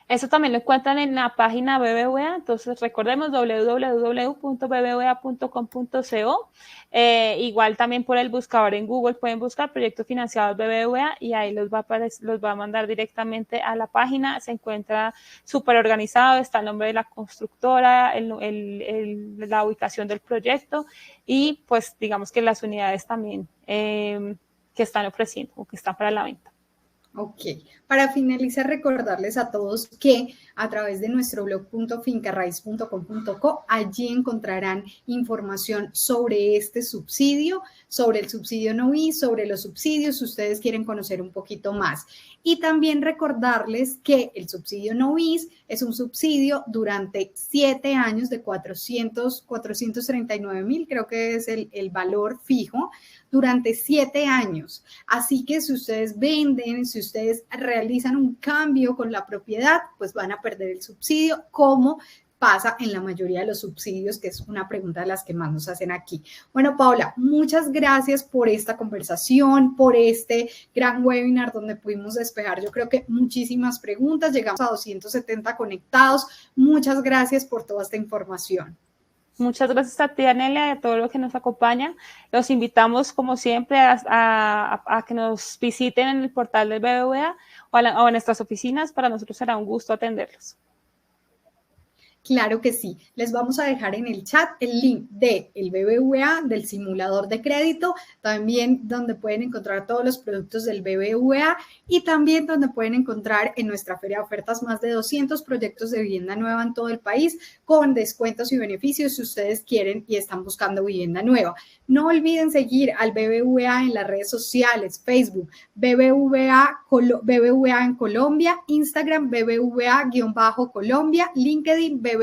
Eso también lo encuentran en la página BBVA, entonces recordemos www.bbva.com.co. Igual también por el buscador en Google pueden buscar proyectos financiados BBVA y ahí los va a mandar directamente a la página. Se encuentra súper organizado, está el nombre de la constructora, la ubicación del proyecto y pues digamos que las unidades también que están ofreciendo o que están para la venta. Ok, para finalizar recordarles a todos que a través de nuestro blog .fincarraiz.com.co allí encontrarán información sobre este subsidio, sobre el subsidio no bis, sobre los subsidios si ustedes quieren conocer un poquito más. Y también recordarles que el subsidio no bis es un subsidio durante 7 años de 439,000, creo que es el valor fijo, durante 7 años. Así que si ustedes venden, si ustedes realizan un cambio con la propiedad, pues van a perder el subsidio, como pasa en la mayoría de los subsidios, que es una pregunta de las que más nos hacen aquí. Bueno, Paola, muchas gracias por esta conversación, por este gran webinar donde pudimos despejar, yo creo que muchísimas preguntas, llegamos a 270 conectados. Muchas gracias por toda esta información. Muchas gracias a ti, Anelia, y a todos los que nos acompañan. Los invitamos, como siempre, a que nos visiten en el portal del BBVA o en nuestras oficinas. Para nosotros será un gusto atenderlos. Claro que sí. Les vamos a dejar en el chat el link del BBVA, del simulador de crédito, también donde pueden encontrar todos los productos del BBVA y también donde pueden encontrar en nuestra feria de ofertas más de 200 proyectos de vivienda nueva en todo el país con descuentos y beneficios si ustedes quieren y están buscando vivienda nueva. No olviden seguir al BBVA en las redes sociales, Facebook, BBVA en Colombia, Instagram, BBVA-Colombia, LinkedIn, BBVA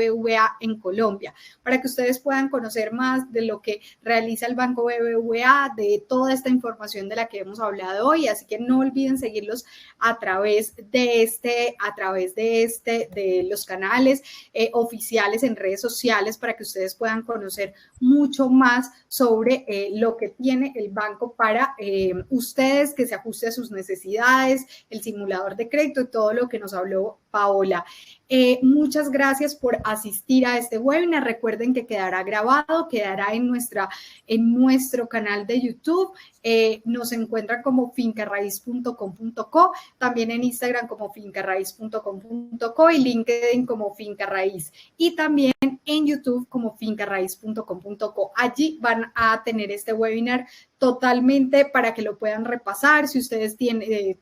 en Colombia, para que ustedes puedan conocer más de lo que realiza el Banco BBVA, de toda esta información de la que hemos hablado hoy. Así que no olviden seguirlos a través de los canales oficiales en redes sociales para que ustedes puedan conocer mucho más sobre lo que tiene el banco para ustedes, que se ajuste a sus necesidades, el simulador de crédito y todo lo que nos habló Paola. Muchas gracias por asistir a este webinar. Recuerden que quedará grabado, quedará en nuestro canal de YouTube. Nos encuentran como fincarraiz.com.co, también en Instagram como fincarraiz.com.co y LinkedIn como Finca Raíz, y también en YouTube como fincarraiz.com.co. Allí van a tener este webinar totalmente para que lo puedan repasar. Si ustedes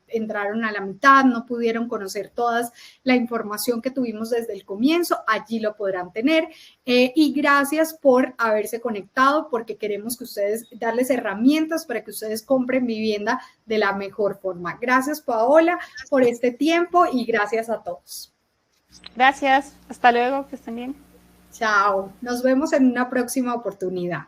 entraron a la mitad, no pudieron conocer toda la información que tuvimos desde el comienzo, allí lo podrán tener. Y gracias por haberse conectado, porque queremos que ustedes, darles herramientas para que ustedes compren vivienda de la mejor forma. Gracias, Paola, por este tiempo y gracias a todos. Gracias, hasta luego, que estén bien. Chao, nos vemos en una próxima oportunidad.